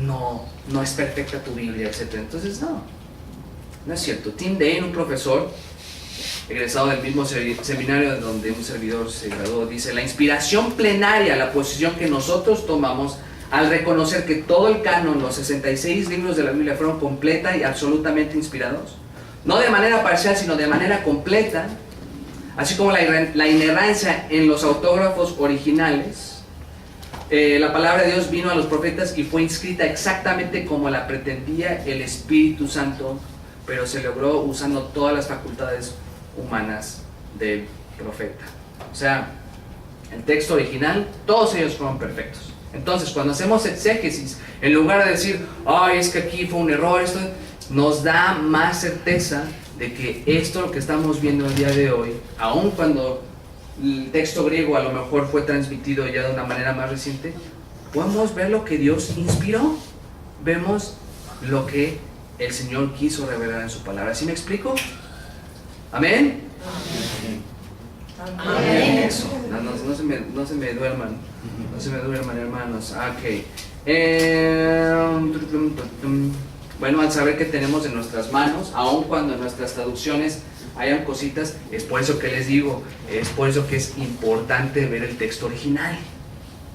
no es perfecta tu Biblia, etc. Entonces, no es cierto. Tim Dane, un profesor egresado del mismo seminario donde un servidor se graduó, dice: la inspiración plenaria, la posición que nosotros tomamos al reconocer que todo el canon, los 66 libros de la Biblia, fueron completa y absolutamente inspirados, no de manera parcial, sino de manera completa, así como la inerrancia en los autógrafos originales. La palabra de Dios vino a los profetas y fue inscrita exactamente como la pretendía el Espíritu Santo, pero se logró usando todas las facultades humanas del profeta. O sea, el texto original, todos ellos fueron perfectos. Entonces, cuando hacemos exégesis, en lugar de decir, ay, es que aquí fue un error, esto nos da más certeza de que esto, lo que estamos viendo el día de hoy, aun cuando el texto griego a lo mejor fue transmitido ya de una manera más reciente, podemos ver lo que Dios inspiró, vemos lo que el Señor quiso revelar en su palabra. ¿Sí me explico? ¿Amén? Amén. Eso, no se me duerman, hermanos. Ok. Bueno, al saber que tenemos en nuestras manos, aun cuando en nuestras traducciones hayan cositas, es por eso que les digo, es por eso que es importante ver el texto original.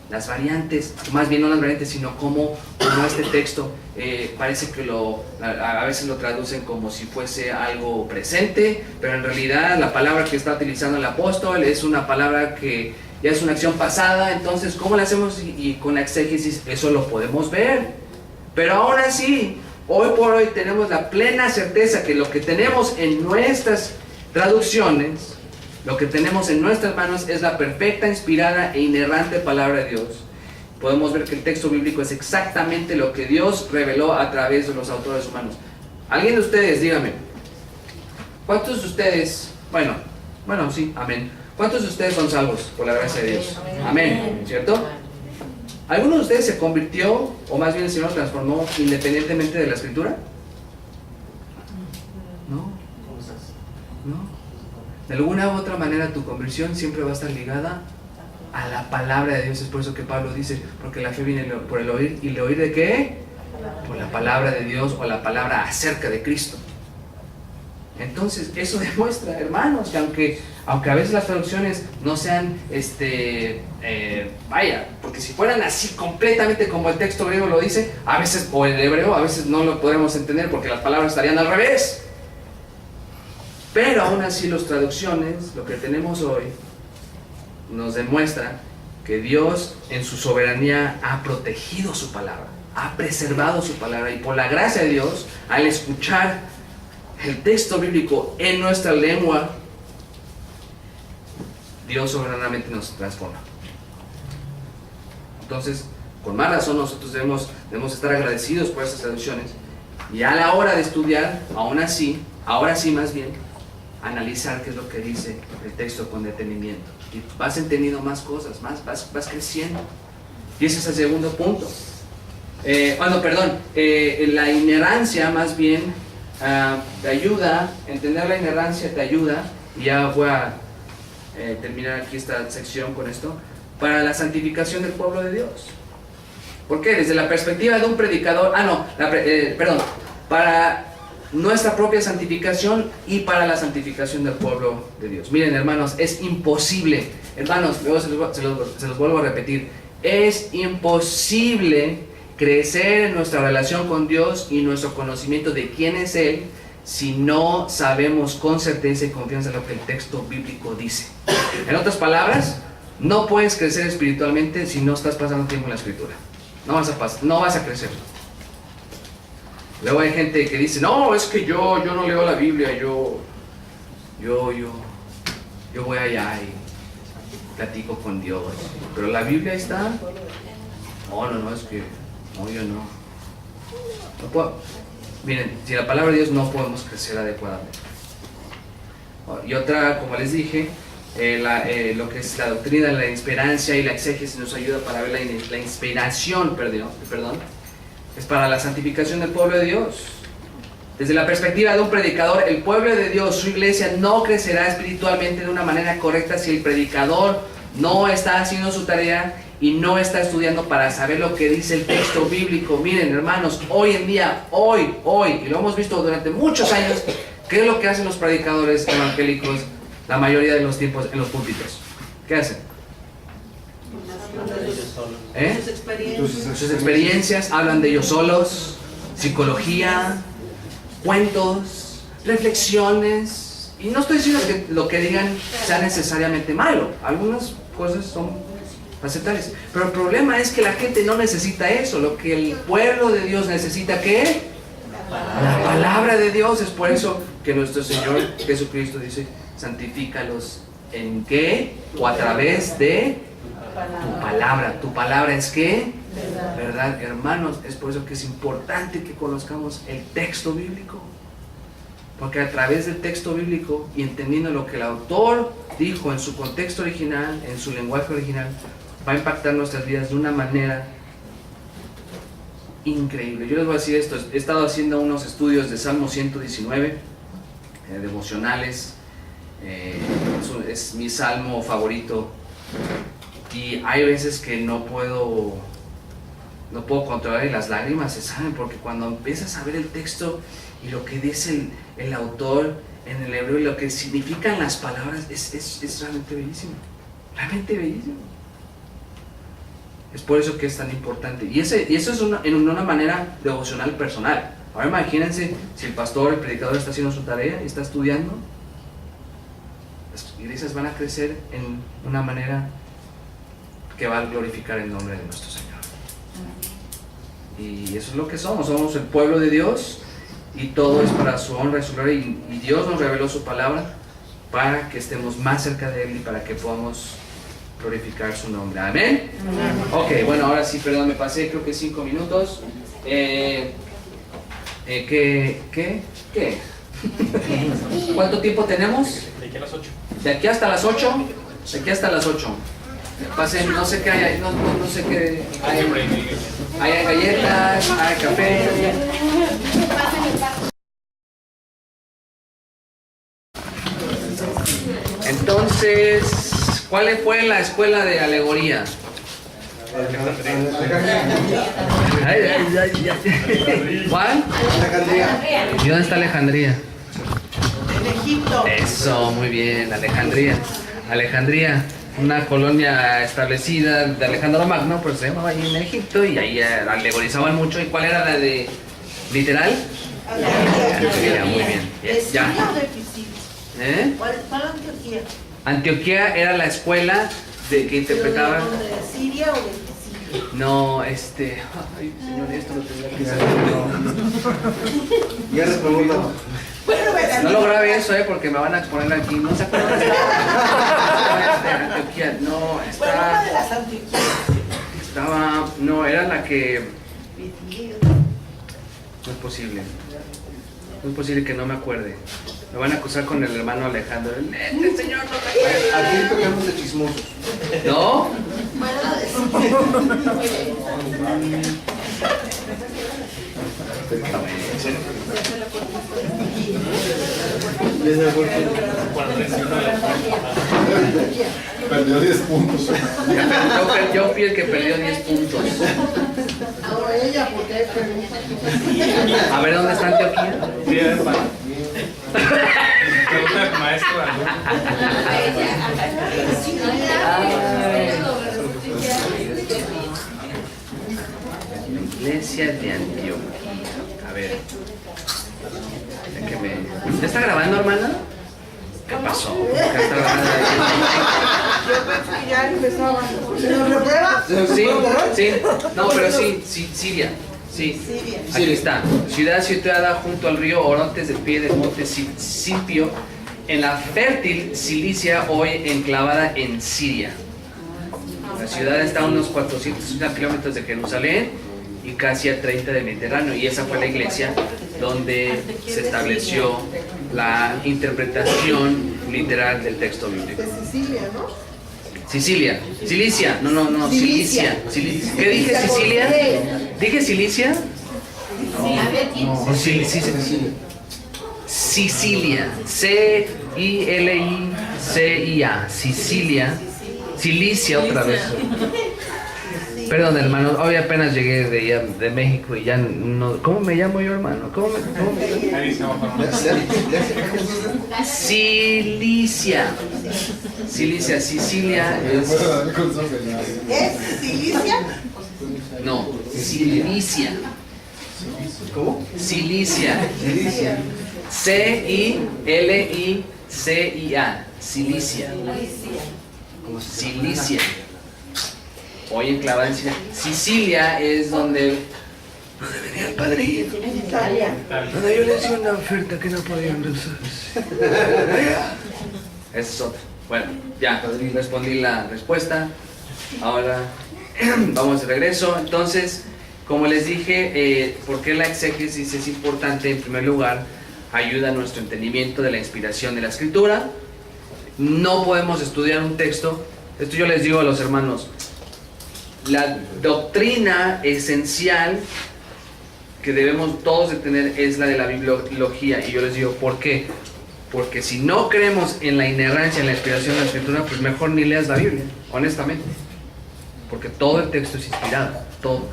Las variantes, más bien no las variantes, sino como este texto parece que a veces lo traducen como si fuese algo presente, pero en realidad la palabra que está utilizando el apóstol es una palabra que ya es una acción pasada. Entonces, ¿cómo lo hacemos? Y con la exégesis eso lo podemos ver. Pero aún así, hoy por hoy tenemos la plena certeza que lo que tenemos en nuestras traducciones, lo que tenemos en nuestras manos, es la perfecta, inspirada e inerrante palabra de Dios. Podemos ver que el texto bíblico es exactamente lo que Dios reveló a través de los autores humanos. ¿Alguien de ustedes, dígame, cuántos de ustedes, bueno, sí, amén, cuántos de ustedes son salvos por la gracia de Dios? Amén, ¿cierto? ¿Alguno de ustedes se convirtió, o más bien el Señor transformó independientemente de la Escritura? No. De alguna u otra manera tu conversión siempre va a estar ligada a la palabra de Dios. Es por eso que Pablo dice, porque la fe viene por el oír, ¿y el oír de qué? Por la palabra de Dios, o la palabra acerca de Cristo. Entonces eso demuestra, hermanos, que aunque a veces las traducciones no sean porque si fueran así completamente como el texto griego lo dice, a veces, o el hebreo, a veces no lo podremos entender porque las palabras estarían al revés. Pero aún así las traducciones, lo que tenemos hoy, nos demuestra que Dios en su soberanía ha protegido su palabra, ha preservado su palabra, y por la gracia de Dios, al escuchar el texto bíblico en nuestra lengua, Dios soberanamente nos transforma. Entonces, con más razón nosotros debemos estar agradecidos por estas traducciones, y a la hora de estudiar, ahora sí más bien, analizar qué es lo que dice el texto con detenimiento, y vas entendiendo más cosas, vas creciendo. Y ese es el segundo punto. La inerrancia más bien te ayuda, entender la inerrancia te ayuda, y ya voy a terminar aquí esta sección con esto, para la santificación del pueblo de Dios. ¿Por qué? Desde la perspectiva de un predicador, para nuestra propia santificación y para la santificación del pueblo de Dios. Miren, hermanos, es imposible, hermanos, luego se los vuelvo a repetir, es imposible crecer en nuestra relación con Dios y nuestro conocimiento de quién es Él si no sabemos con certeza y confianza lo que el texto bíblico dice. En otras palabras, no puedes crecer espiritualmente si no estás pasando tiempo en la Escritura. No vas a crecer. Luego hay gente que dice, no, es que yo no leo la Biblia, yo voy allá y platico con Dios. Pero la Biblia está. No, es que yo no puedo. Miren, si la palabra de Dios no podemos crecer adecuadamente. Y otra, como les dije, lo que es la doctrina de la inspirancia y la exégesis nos ayuda para ver la inspiración, es para la santificación del pueblo de Dios. Desde la perspectiva de un predicador, el pueblo de Dios, su iglesia, no crecerá espiritualmente de una manera correcta si el predicador no está haciendo su tarea y no está estudiando para saber lo que dice el texto bíblico. Miren, hermanos, hoy en día, hoy, y lo hemos visto durante muchos años, ¿qué es lo que hacen los predicadores evangélicos la mayoría de los tiempos en los púlpitos? ¿Qué hacen? Sus experiencias, hablan de ellos solos, psicología, cuentos, reflexiones. Y no estoy diciendo que lo que digan sea necesariamente malo. Algunas cosas son aceptables. Pero el problema es que la gente no necesita eso. Lo que el pueblo de Dios necesita, ¿qué? La palabra de Dios. Es por eso que nuestro Señor Jesucristo dice, santifícalos ¿en qué? O a través de tu palabra. ¿Tu palabra es qué? ¿Verdad, hermanos? Es por eso que es importante que conozcamos el texto bíblico. Porque a través del texto bíblico y entendiendo lo que el autor dijo en su contexto original, en su lenguaje original, va a impactar nuestras vidas de una manera increíble. Yo les voy a decir esto, he estado haciendo unos estudios de Salmo 119, devocionales, es mi salmo favorito, y hay veces que no puedo controlar las lágrimas, ¿se saben? Porque cuando empiezas a ver el texto y lo que dice el autor en el hebreo y lo que significan las palabras, es realmente bellísimo, realmente bellísimo. Es por eso que es tan importante. Y eso es en una manera devocional personal. Ahora imagínense si el pastor, el predicador está haciendo su tarea y está estudiando, las iglesias van a crecer en una manera que va a glorificar el nombre de nuestro Señor. Y eso es lo que somos el pueblo de Dios, y todo es para su honra y su gloria, y Dios nos reveló su palabra para que estemos más cerca de Él y para que podamos glorificar su nombre. ¿Amén? Ok, bueno, ahora sí, perdón, me pasé creo que 5 minutos. ¿Qué? ¿Cuánto tiempo tenemos? De aquí a las 8. De aquí hasta las 8. De aquí hasta las 8. Pasen, no sé qué hay, no sé qué hay. Hay galletas, hay café. Entonces, ¿cuál fue la escuela de alegoría? ¿Cuál? ¿Y dónde está Alejandría? En Egipto. Eso, muy bien, Alejandría, una colonia establecida de Alejandro Magno, pues se llamaba ahí en Egipto, y ahí alegorizaban mucho. ¿Y cuál era la de literal? Antioquía, muy bien. ¿De Ya. Siria o de Pisidia? ¿Cuál Antioquía? Antioquía era la escuela que interpretaba. ¿De Siria o de Pisidia? No, ay, señor, esto lo tendría que saber. Ya respondió. No lo grabe eso, porque me van a exponer aquí. No se acuerdan de Antioquía. No, Bueno, una de las Antioquías. no, era la que. No es posible. No es posible que no me acuerde. Me van a acusar con el hermano Alejandro. Este señor no se acuerda. Aquí tocamos de chismosos. ¿No? Perdió 10 puntos. Yo fui el que perdió 10 puntos. Ahora ella, porque hay preguntas. A ver, ¿dónde está Antioquía? Sí, es para. Pregunta del maestro. Iglesia de Antioquía. A ver. ¿Ya está grabando, hermana? ¿Qué pasó? ¿Por qué está grabando? Yo pensé que ya empezaba. ¿Se nos reprueba? Sí. No, pero sí, Siria. Sí. Aquí está. Ciudad situada junto al río Orontes, del pie del monte Silpio, en la fértil Cilicia, hoy enclavada en Siria. La ciudad está a unos 450 kilómetros de Jerusalén y casi a 30 del Mediterráneo, y esa fue la iglesia donde se estableció la interpretación literal del texto bíblico. De Sicilia, ¿no? Cilicia. No, Cilicia. ¿Qué dije, Sicilia? ¿Dije Cilicia? No, Sicilia. C-I-L-I-C-I-A. Sicilia. Cilicia otra vez. Perdón, hermano, hoy apenas llegué de México y ya no... ¿Cómo me llamo yo, hermano? ¿Cómo me llamo? Ahí dice abajo, hermano. Cilicia. Cilicia, Sicilia es... ¿Es Silicia? No, Cilicia. ¿Cómo? Cilicia. C-I-L-I-C-I-A. Cilicia. Como Cilicia. Hoy en clavada en Sicilia es donde venía el padrino. En Italia. Donde yo le hice una oferta que no podían rehusar. Esa es otra. Bueno, ya respondí la respuesta. Ahora vamos de regreso. Entonces, como les dije, ¿por qué la exégesis es importante? En primer lugar, ayuda a nuestro entendimiento de la inspiración de la Escritura. No podemos estudiar un texto. Esto yo les digo a los hermanos. La doctrina esencial que debemos todos de tener es la de la bibliología. Y yo les digo, ¿por qué? Porque si no creemos en la inerrancia, en la inspiración de la Escritura, pues mejor ni leas la Biblia, honestamente. Porque todo el texto es inspirado.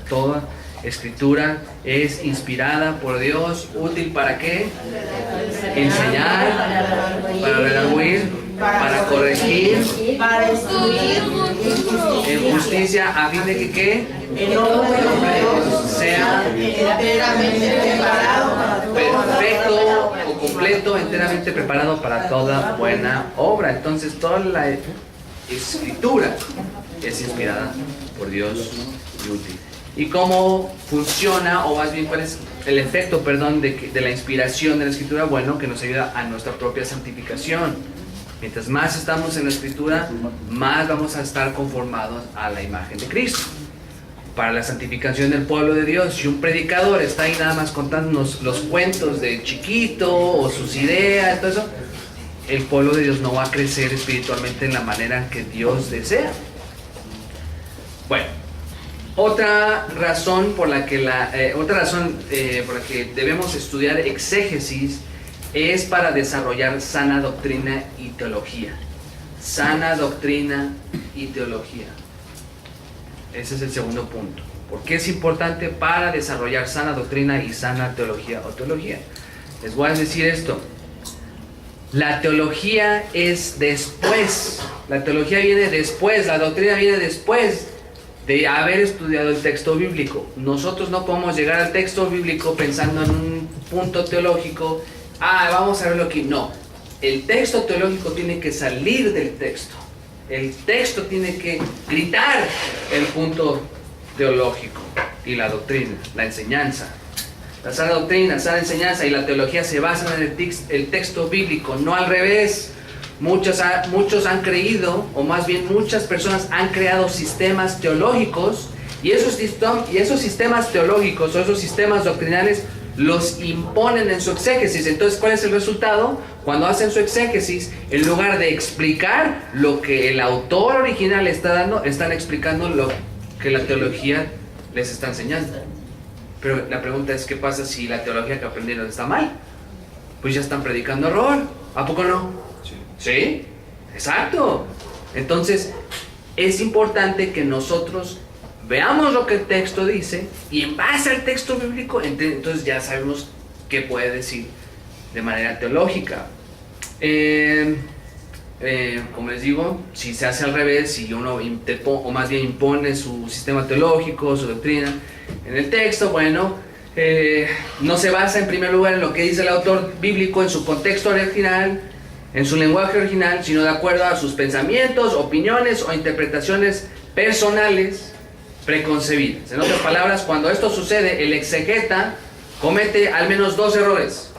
Toda Escritura es inspirada por Dios. ¿Útil para qué? Enseñar, para redarguir, para corregir, Para instruir en justicia, a fin de que ¿qué? el hombre de Dios Sea enteramente preparado para toda perfecto o completo, enteramente preparado para toda buena obra. Entonces toda la Escritura es inspirada por Dios y útil. ¿Y cómo funciona, o más bien cuál es el efecto, de la inspiración de la Escritura? Bueno, que nos ayuda a nuestra propia santificación. Mientras más estamos en la Escritura, más vamos a estar conformados a la imagen de Cristo. Para la santificación del pueblo de Dios, si un predicador está ahí nada más contándonos los cuentos de chiquito o sus ideas, todo eso, el pueblo de Dios no va a crecer espiritualmente en la manera que Dios desea. Bueno, otra razón por la que debemos estudiar exégesis es para desarrollar sana doctrina y teología. Sana doctrina y teología. Ese es el segundo punto. ¿Por qué es importante? Para desarrollar sana doctrina y sana teología o teología. Les voy a decir esto. La teología es después. La teología viene después. La doctrina viene después de haber estudiado el texto bíblico. Nosotros no podemos llegar al texto bíblico pensando en un punto teológico. Vamos a verlo aquí. No. El texto teológico tiene que salir del texto. El texto tiene que gritar el punto teológico y la doctrina, la enseñanza. La sana doctrina, sana enseñanza y la teología se basan en el texto bíblico, no al revés. Muchos han creído, o más bien muchas personas han creado sistemas teológicos y esos sistemas teológicos o esos sistemas doctrinales los imponen en su exégesis. Entonces, ¿cuál es el resultado? Cuando hacen su exégesis, en lugar de explicar lo que el autor original está dando, están explicando lo que la teología les está enseñando. Pero la pregunta es, ¿qué pasa si la teología que aprendieron está mal? Pues ya están predicando error. ¿A poco no? ¿Sí? Exacto. Entonces, es importante que nosotros veamos lo que el texto dice y en base al texto bíblico, entonces ya sabemos qué puede decir de manera teológica. Como les digo, si se hace al revés, si uno o más bien impone su sistema teológico, su doctrina en el texto, bueno, no se basa en primer lugar en lo que dice el autor bíblico en su contexto original, en su lenguaje original, sino de acuerdo a sus pensamientos, opiniones o interpretaciones personales preconcebidas. En otras palabras, cuando esto sucede, el exegeta comete al menos dos errores.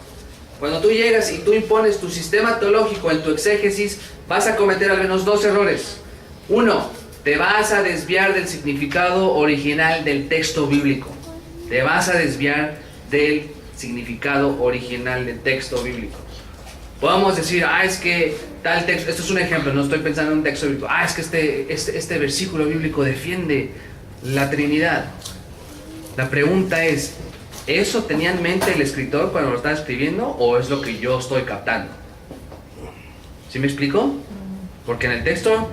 Cuando tú llegas y tú impones tu sistema teológico en tu exégesis, vas a cometer al menos dos errores. Uno, te vas a desviar del significado original del texto bíblico. Te vas a desviar del significado original del texto bíblico. Podemos decir, es que tal texto, esto es un ejemplo, no estoy pensando en un texto bíblico, es que este versículo bíblico defiende la Trinidad. La pregunta es, ¿eso tenía en mente el escritor cuando lo estaba escribiendo o es lo que yo estoy captando? ¿Sí me explico? Porque en el texto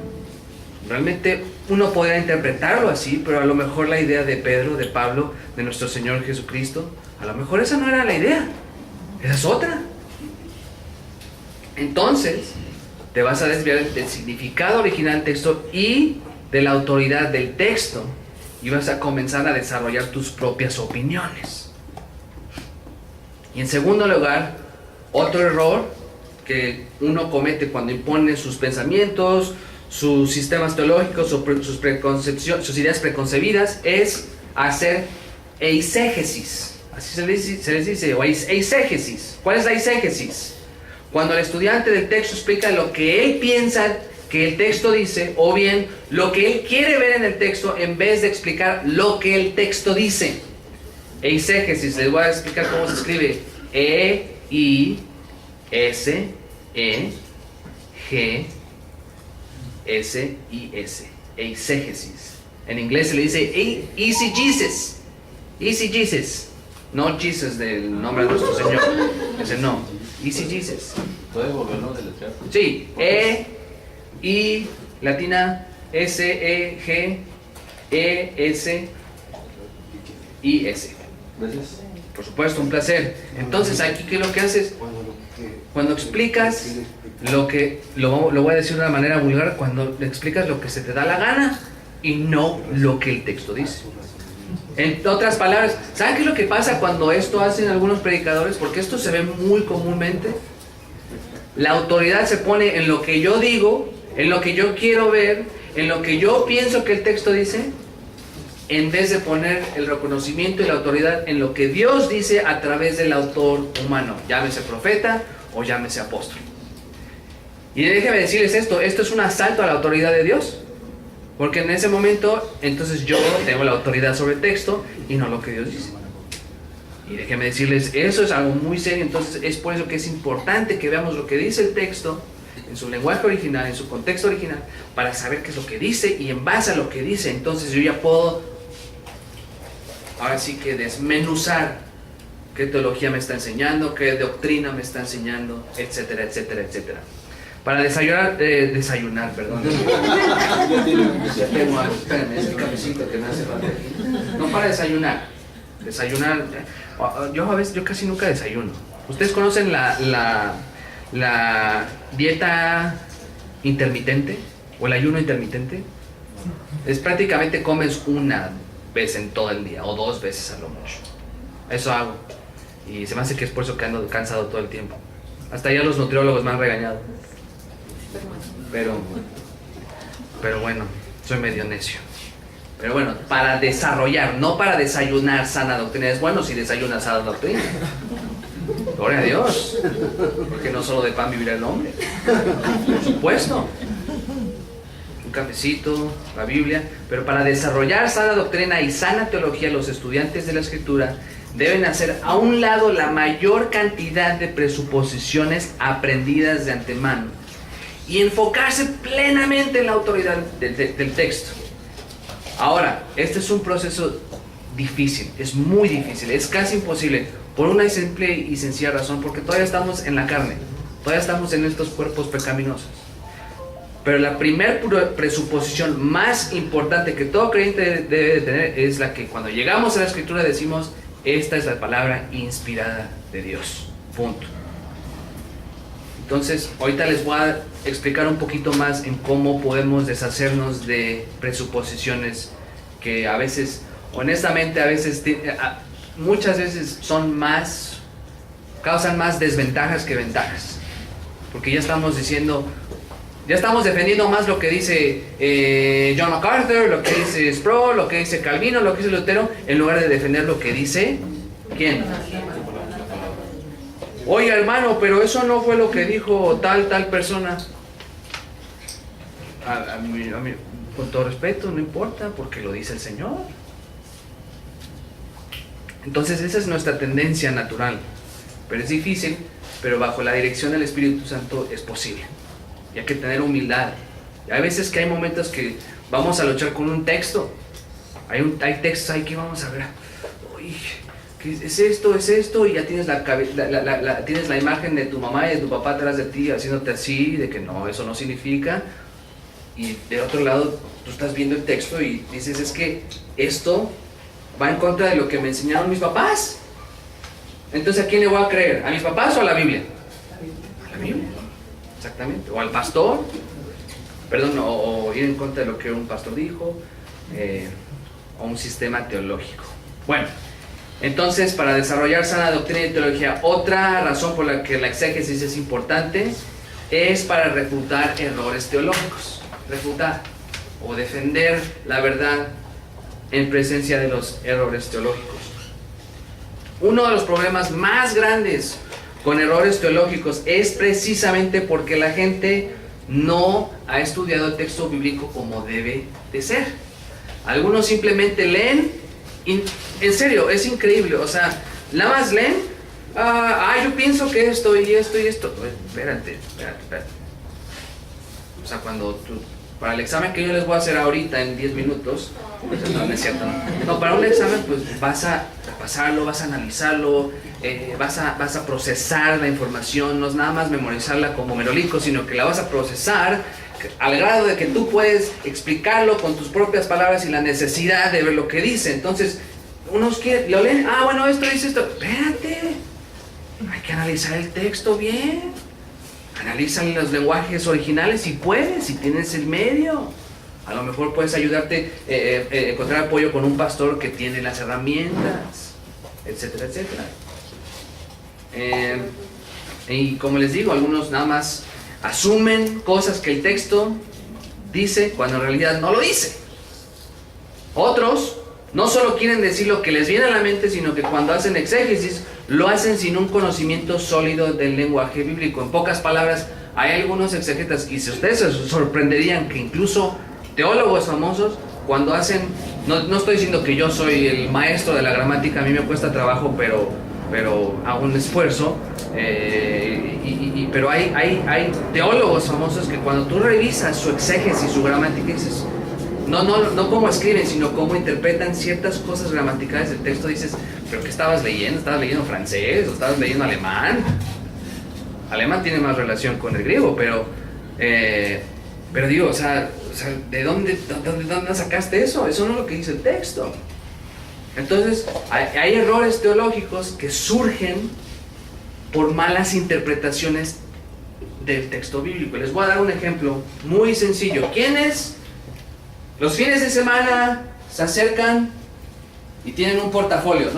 realmente uno podría interpretarlo así, pero a lo mejor la idea de Pedro, de Pablo, de nuestro Señor Jesucristo, a lo mejor esa no era la idea, esa es otra. Entonces, te vas a desviar del significado original del texto y de la autoridad del texto, y vas a comenzar a desarrollar tus propias opiniones. Y en segundo lugar, otro error que uno comete cuando impone sus pensamientos, sus sistemas teológicos, sus ideas preconcebidas, es hacer eisegesis. Así se les dice, o eisegesis. ¿Cuál es la eisegesis? Cuando el estudiante del texto explica lo que él piensa que el texto dice, o bien lo que él quiere ver en el texto, en vez de explicar lo que el texto dice. Eisegesis, les voy a explicar cómo se escribe. E-I-S-E-G-S-I-S. Eisegesis. En inglés se le dice eisegesis. Eisegesis. No Jesus del nombre de nuestro Señor. Ese no. Eisegesis. ¿Puedes volverlo a deletrear? Sí. E-I latina S-E-G-E-S-I-S. Gracias. Por supuesto, un placer. Entonces, aquí, ¿qué es lo que haces? Cuando explicas lo voy a decir de una manera vulgar, cuando le explicas lo que se te da la gana y no lo que el texto dice. En otras palabras, ¿saben qué es lo que pasa cuando esto hacen algunos predicadores? Porque esto se ve muy comúnmente. La autoridad se pone en lo que yo digo, en lo que yo quiero ver, en lo que yo pienso que el texto dice, en vez de poner el reconocimiento y la autoridad en lo que Dios dice a través del autor humano, llámese profeta o llámese apóstol. Y déjenme decirles esto es un asalto a la autoridad de Dios, porque en ese momento, entonces yo tengo la autoridad sobre el texto y no lo que Dios dice. Y déjenme decirles, eso es algo muy serio. Entonces es por eso que es importante que veamos lo que dice el texto en su lenguaje original, en su contexto original, para saber qué es lo que dice, y en base a lo que dice, entonces yo ya puedo ahora sí que desmenuzar qué teología me está enseñando, qué doctrina me está enseñando, etcétera, etcétera, etcétera. Para desayunar, perdón. Ya tengo algo, espérenme, es mi cafecito que me hace falta aquí. No, para desayunar. Yo casi nunca desayuno. ¿Ustedes conocen la dieta intermitente o el ayuno intermitente? Es prácticamente comes una vez en todo el día o 2 veces a lo mucho. Eso hago. Y se me hace que es por eso que ando cansado todo el tiempo. Hasta ya los nutriólogos me han regañado. Pero bueno, soy medio necio. Pero bueno, para desarrollar, no para desayunar sana doctrina. Es bueno si desayunas sana doctrina. Gloria a Dios. Porque no solo de pan vivirá el hombre. Por supuesto. Un cafecito, la Biblia. Pero para desarrollar sana doctrina y sana teología, los estudiantes de la Escritura deben hacer a un lado la mayor cantidad de presuposiciones aprendidas de antemano y enfocarse plenamente en la autoridad del texto. Ahora, este es un proceso difícil, es muy difícil, es casi imposible, por una simple y sencilla razón, porque todavía estamos en la carne, todavía estamos en estos cuerpos pecaminosos. Pero la primera presuposición más importante que todo creyente debe de tener es la que cuando llegamos a la Escritura decimos: esta es la palabra inspirada de Dios. Punto. Entonces, ahorita les voy a explicar un poquito más en cómo podemos deshacernos de presuposiciones que a veces, honestamente, muchas veces causan más desventajas que ventajas. Porque ya estamos defendiendo más lo que dice John MacArthur, lo que dice Sproul, lo que dice Calvino, lo que dice Lutero, en lugar de defender lo que dice ¿quién? Oiga, hermano, pero eso no fue lo que dijo tal persona. A mí, con todo respeto, no importa, porque lo dice el Señor. Entonces esa es nuestra tendencia natural, pero es difícil, pero bajo la dirección del Espíritu Santo es posible. Y hay que tener humildad. Y hay veces que hay momentos que vamos a luchar con un texto. Hay textos ahí que vamos a ver. Uy, ¿qué es esto? Es esto. Y ya tienes tienes la imagen de tu mamá y de tu papá atrás de ti haciéndote así, de que no, eso no significa. y de otro lado tú estás viendo el texto y dices, es que esto va en contra de lo que me enseñaron mis papás. Entonces, ¿a quién le voy a creer? ¿A mis papás o a la Biblia? A la Biblia, exactamente. O al pastor, perdón, o ir en contra de lo que un pastor dijo, o un sistema teológico. Bueno, entonces, para desarrollar sana doctrina y teología, otra razón por la que la exégesis es importante es para refutar errores teológicos. Refutar o defender la verdad en presencia de los errores teológicos. Uno de los problemas más grandes con errores teológicos es precisamente porque la gente no ha estudiado el texto bíblico como debe de ser. Algunos simplemente leen, y en serio, es increíble, o sea, nada más leen, yo pienso que esto y esto y esto. Espérate. O sea, para el examen que yo les voy a hacer ahorita en 10 minutos, no es cierto, no, para un examen pues vas a pasarlo, vas a analizarlo, vas a procesar la información, no es nada más memorizarla como merolico, sino que la vas a procesar al grado de que tú puedes explicarlo con tus propias palabras y la necesidad de ver lo que dice. Entonces, unos lo leen, bueno, esto dice esto, espérate, hay que analizar el texto bien. Analiza los lenguajes originales si puedes, si tienes el medio. A lo mejor puedes ayudarte a encontrar apoyo con un pastor que tiene las herramientas, etcétera, etcétera. Y como les digo, algunos nada más asumen cosas que el texto dice cuando en realidad no lo dice. Otros no solo quieren decir lo que les viene a la mente, sino que cuando hacen exégesis lo hacen sin un conocimiento sólido del lenguaje bíblico. En pocas palabras, hay algunos exegetas, y si ustedes se sorprenderían que incluso teólogos famosos, cuando hacen, no estoy diciendo que yo soy el maestro de la gramática, a mí me cuesta trabajo, pero hago un esfuerzo, pero hay teólogos famosos que cuando tú revisas su exégesis, su gramática, dices, no cómo escriben, sino cómo interpretan ciertas cosas gramaticales del texto. Dices, ¿pero qué estabas leyendo? ¿Estabas leyendo francés o estabas leyendo alemán? Alemán tiene más relación con el griego, pero digo, o sea, ¿de dónde sacaste eso? Eso no es lo que dice el texto. Entonces, hay errores teológicos que surgen por malas interpretaciones del texto bíblico. Les voy a dar un ejemplo muy sencillo. ¿Quiénes los fines de semana se acercan y tienen un portafolio?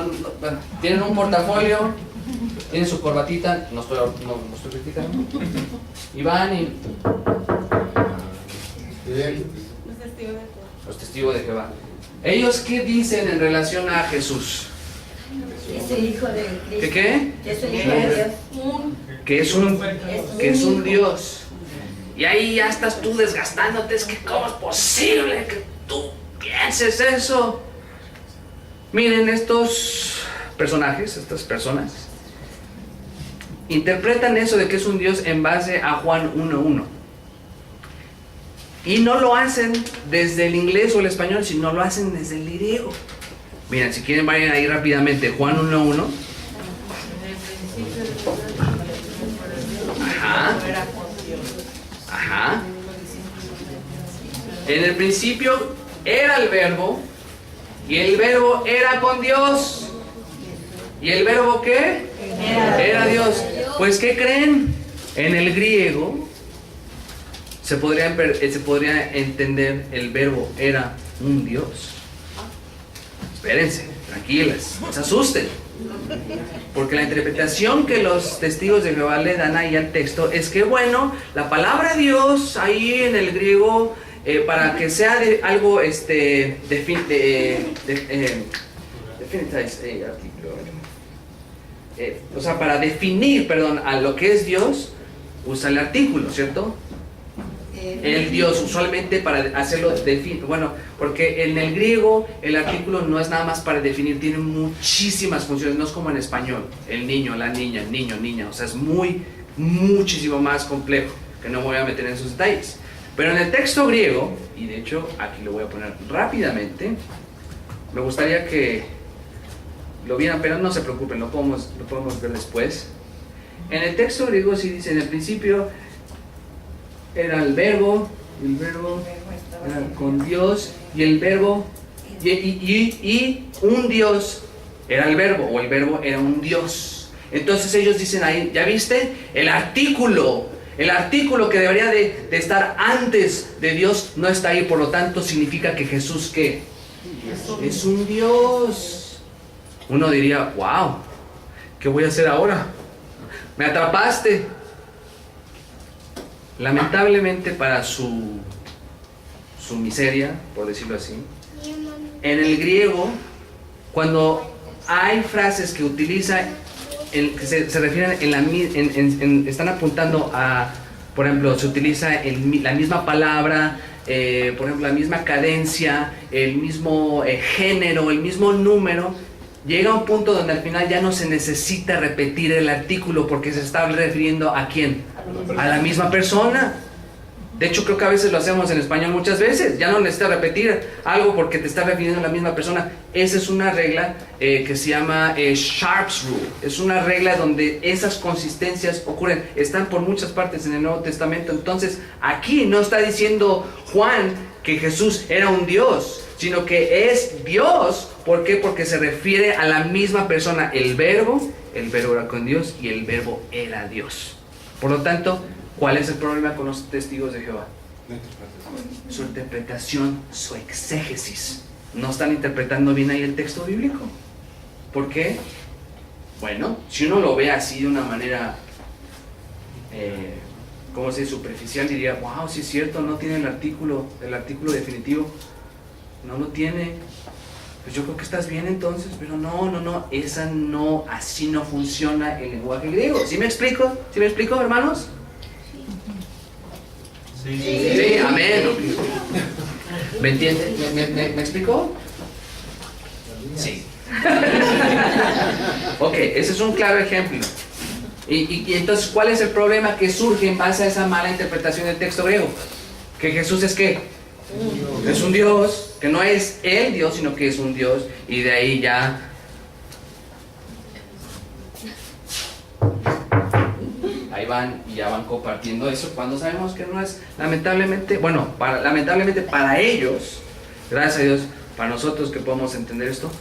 Tienen un portafolio, tienen su corbatita, no estoy criticando, y van y... Los testigos de Jehová. ¿Ellos qué dicen en relación a Jesús? Es el Hijo de Cristo. ¿Que qué? Es el Hijo de Dios. Que es un Dios. Y ahí ya estás tú desgastándote. Es que ¿cómo es posible que tú pienses eso? Miren, estos personajes, estas personas, interpretan eso de que es un Dios en base a Juan 1:1. Y no lo hacen desde el inglés o el español, sino lo hacen desde el griego. Miren, si quieren vayan ahí rápidamente, Juan 1:1. Ajá. En el principio era el verbo, y el verbo era con Dios. ¿Y el verbo qué? Era Dios. Pues ¿qué creen? En el griego se podría entender el verbo era un Dios. Espérense, tranquilas, no se asusten. Porque la interpretación que los testigos de Jehová le dan ahí al texto es que, bueno, la palabra Dios ahí en el griego, para que sea de algo o sea, para definir, a lo que es Dios, usa el artículo, ¿cierto? El Dios, usualmente para hacerlo definir, porque en el griego el artículo no es nada más para definir, tiene muchísimas funciones, no es como en español, el niño, la niña, el niño, niña, o sea, es muchísimo más complejo, que no me voy a meter en esos detalles. Pero en el texto griego, y de hecho aquí lo voy a poner rápidamente, me gustaría que lo vieran, pero no se preocupen, lo podemos ver después. En el texto griego sí dice, en el principio era el verbo, El verbo era con Dios y el verbo y un Dios era el verbo, o el verbo era un Dios. Entonces ellos dicen ahí, ¿ya viste? El artículo que debería de estar antes de Dios no está ahí, por lo tanto significa que Jesús, ¿qué? Es un Dios. Uno diría, wow, ¿qué voy a hacer ahora? Me atrapaste. Lamentablemente para su miseria, por decirlo así, en el griego, cuando hay frases que utiliza, que se refieren están apuntando a, por ejemplo, se utiliza la misma palabra, por ejemplo, la misma cadencia, el mismo género, el mismo número. Llega un punto donde al final ya no se necesita repetir el artículo porque se está refiriendo ¿a quién? A la misma persona. De hecho, creo que a veces lo hacemos en español muchas veces. Ya no necesitas repetir algo porque te está refiriendo a la misma persona. Esa es una regla que se llama Sharp's Rule. Es una regla donde esas consistencias ocurren. Están por muchas partes en el Nuevo Testamento. Entonces, aquí no está diciendo Juan que Jesús era un Dios, sino que es Dios. ¿Por qué? Porque se refiere a la misma persona. El verbo era con Dios y el verbo era Dios. Por lo tanto, ¿cuál es el problema con los testigos de Jehová? Su interpretación, su exégesis. No están interpretando bien ahí el texto bíblico. ¿Por qué? Bueno, si uno lo ve así de una manera, ¿cómo se dice? Superficial, diría, wow, sí es cierto, no tiene el artículo definitivo. No lo tiene. Pues yo creo que estás bien entonces, pero no, así no funciona el lenguaje griego. ¿Sí me explico? ¿Sí me explico, hermanos? Sí, amén. ¿Me entienden? ¿Me explicó? Sí. Ok, ese es un claro ejemplo. Y entonces, ¿cuál es el problema que surge en base a esa mala interpretación del texto griego? Que Jesús es ¿qué? Es un Dios, que no es el Dios, sino que es un Dios, y de ahí ya ahí van y ya van compartiendo eso cuando sabemos que no es, lamentablemente para ellos, gracias a Dios, para nosotros que podemos entender esto,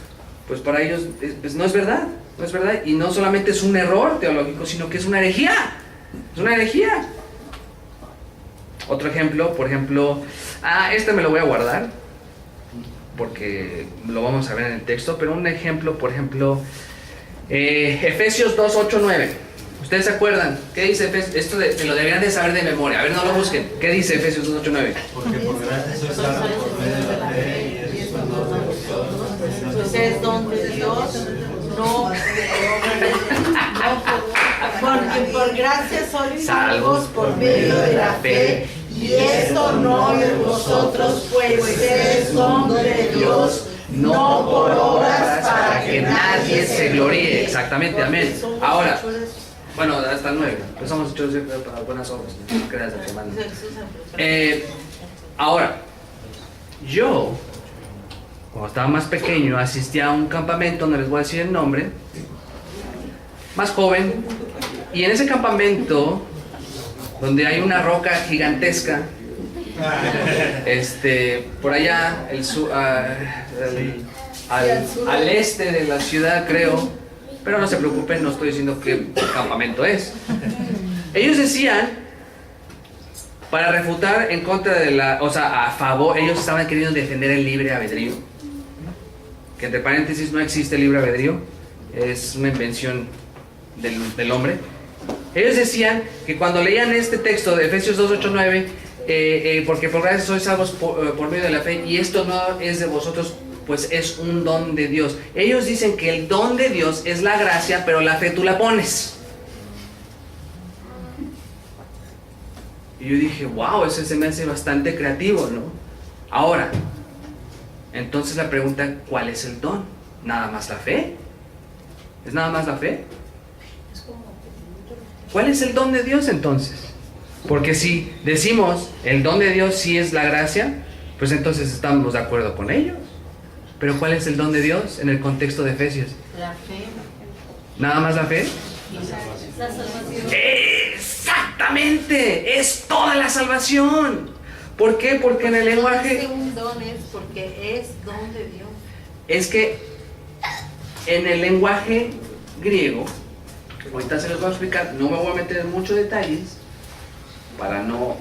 pues para ellos pues no es verdad, y no solamente es un error teológico, sino que es una herejía. Otro ejemplo, por ejemplo, este me lo voy a guardar porque lo vamos a ver en el texto, pero un ejemplo, por ejemplo, Efesios 2, 8, 9. ¿Ustedes se acuerdan? ¿Qué dice Efesios? Esto se lo deberían de saber de memoria. A ver, no lo busquen. ¿Qué dice Efesios 2, 8, 9? Porque por gracia sois salvos por medio de la fe, y eso no de vosotros, pues es don de Dios, no porque por gracia sois salvos por medio de la fe, y esto no de vosotros, pues es don de Dios, no por obras para que nadie se gloríe. Exactamente, amén. Ahora, bueno, hasta el 9. Pues somos hechos para buenas obras. No creas de antemano. Ahora, yo, cuando estaba más pequeño, asistí a un campamento, no les voy a decir el nombre, más joven, y en ese campamento, donde hay una roca gigantesca, por allá, al este de la ciudad, creo, pero no se preocupen, no estoy diciendo qué campamento es. Ellos decían, para refutar en contra de a favor, ellos estaban queriendo defender el libre albedrío, que entre paréntesis no existe libre albedrío, es una invención del hombre. Ellos decían que cuando leían este texto de Efesios 2, 8, 9, porque por gracia sois salvos por medio de la fe, y esto no es de vosotros, pues es un don de Dios. Ellos dicen que el don de Dios es la gracia, pero la fe tú la pones. Y yo dije, wow, ese se me hace bastante creativo, ¿no? Ahora, entonces la pregunta, ¿cuál es el don? ¿Nada más la fe? ¿Es nada más la fe? ¿Cuál es el don de Dios entonces? Porque si decimos el don de Dios sí es la gracia, pues entonces estamos de acuerdo con ellos. Pero ¿cuál es el don de Dios en el contexto de Efesios? La fe. ¿Nada más la fe? La salvación. Exactamente, es toda la salvación. ¿Por qué? Porque en el lenguaje... Un don es porque es don de Dios. Es que en el lenguaje griego, ahorita se los voy a explicar, no me voy a meter en muchos detalles para no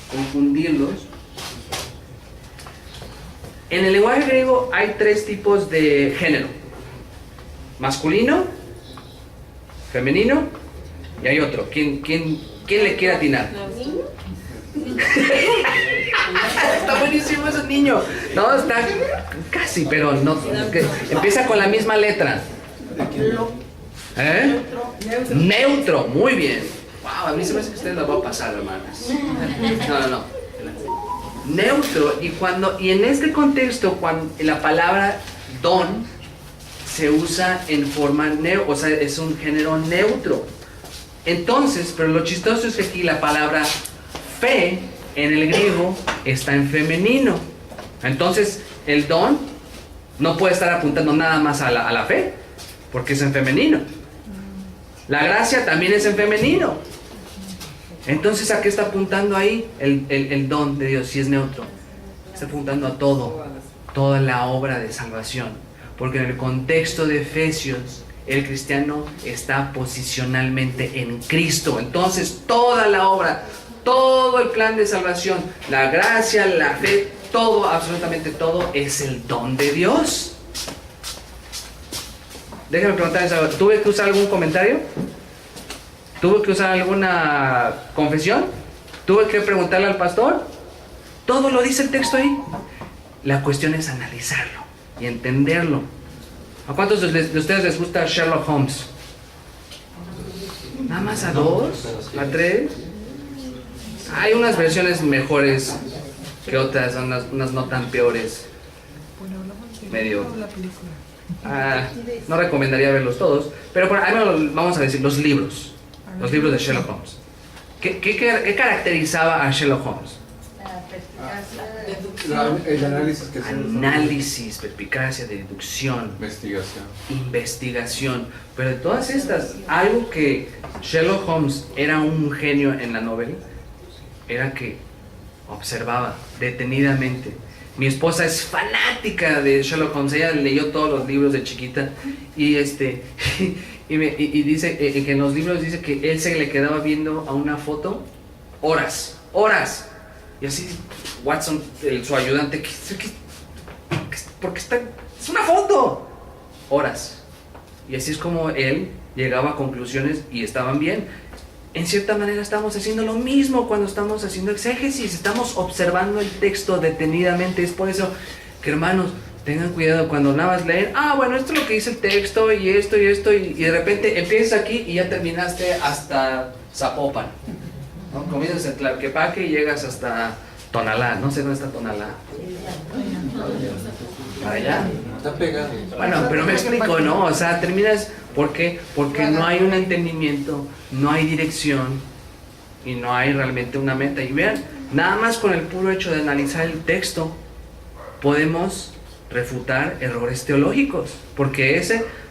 confundirlos. En el lenguaje griego hay 3 tipos de género: masculino, femenino y hay otro. ¿Quién le quiere atinar? Está buenísimo ese niño. No, está casi, pero no. Empieza con la misma letra. ¿Eh? Neutro, muy bien. Wow, a mí se me hace que ustedes la van a pasar, hermanas. No. Neutro, y en este contexto, cuando la palabra don se usa en forma o sea, es un género neutro. Entonces, pero lo chistoso es que aquí la palabra fe en el griego está en femenino. Entonces, el don no puede estar apuntando nada más a la fe, porque es en femenino. La gracia también es en femenino. Entonces, ¿a qué está apuntando ahí el don de Dios si es neutro? Está apuntando a todo, toda la obra de salvación. Porque en el contexto de Efesios, el cristiano está posicionalmente en Cristo. Entonces, toda la obra, todo el plan de salvación, la gracia, la fe, todo, absolutamente todo, es el don de Dios. Déjame preguntarles algo. ¿Tuve que usar algún comentario? ¿Tuve que usar alguna confesión? ¿Tuve que preguntarle al pastor? Todo lo dice el texto ahí. La cuestión es analizarlo y entenderlo. ¿A cuántos de ustedes les gusta Sherlock Holmes? ¿Nada más a 2? ¿A 3? Hay unas versiones mejores que otras, unas no tan peores. Medio. No recomendaría verlos todos, pero vamos a decir los libros de Sherlock Holmes. ¿Qué caracterizaba a Sherlock Holmes? El análisis que se Análisis, perspicacia, deducción, investigación. Pero de todas estas, algo que Sherlock Holmes era un genio en la novela, era que observaba detenidamente. Mi esposa es fanática de Sherlock Holmes. Ella leyó todos los libros de chiquita y y dice que en los libros dice que él se le quedaba viendo a una foto horas y así Watson, su ayudante, porque es una foto, horas, y así es como él llegaba a conclusiones y estaban bien. En cierta manera estamos haciendo lo mismo cuando estamos haciendo exégesis, estamos observando el texto detenidamente. Es por eso que, hermanos, tengan cuidado cuando nada más leen, bueno, esto es lo que dice el texto y esto y de repente empiezas aquí y ya terminaste hasta Zapopan, ¿no? Comienzas en Tlaquepaque y llegas hasta Tonalá. No sé dónde está Tonalá. ¿Para allá? Está pegado. Bueno, pero me explico, ¿no? O sea, terminas... ¿Por qué? Porque no hay un entendimiento, no hay dirección y no hay realmente una meta. Y vean, nada más con el puro hecho de analizar el texto podemos refutar errores teológicos. Porque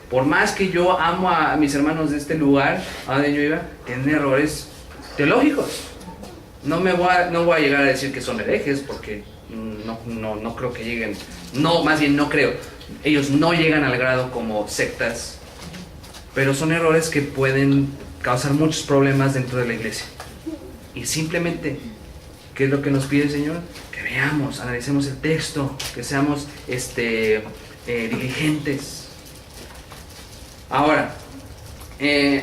por más que yo amo a mis hermanos de este lugar, a donde yo iba, tienen errores teológicos. No voy a llegar a decir que son herejes, porque no creo que lleguen, más bien no creo. Ellos no llegan al grado como sectas, pero son errores que pueden causar muchos problemas dentro de la iglesia. Y simplemente, ¿qué es lo que nos pide el Señor? Que veamos, analicemos el texto, que seamos diligentes. Ahora,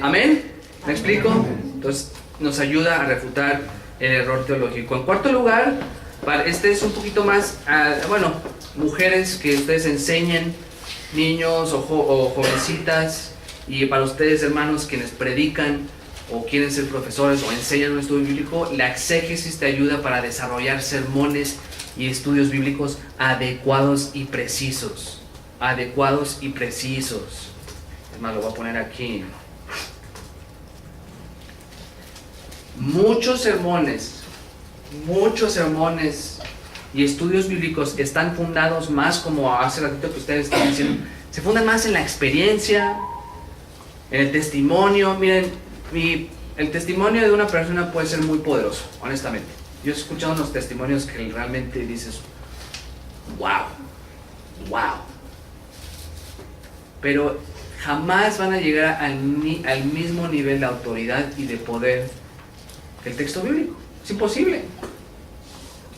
¿amén? ¿Me explico? Entonces, nos ayuda a refutar el error teológico. En cuarto lugar, este es un poquito más, mujeres que ustedes enseñen, niños o jovencitas, y para ustedes, hermanos, quienes predican o quieren ser profesores o enseñan un estudio bíblico, la exégesis te ayuda para desarrollar sermones y estudios bíblicos adecuados y precisos. Adecuados y precisos. Es más, lo voy a poner aquí. Muchos sermones y estudios bíblicos están fundados más, como hace ratito que ustedes están diciendo, se fundan más en la experiencia, en el testimonio. Miren, el testimonio de una persona puede ser muy poderoso, honestamente. Yo he escuchado unos testimonios que realmente dices, wow, wow. Pero jamás van a llegar al mismo nivel de autoridad y de poder que el texto bíblico. Es imposible.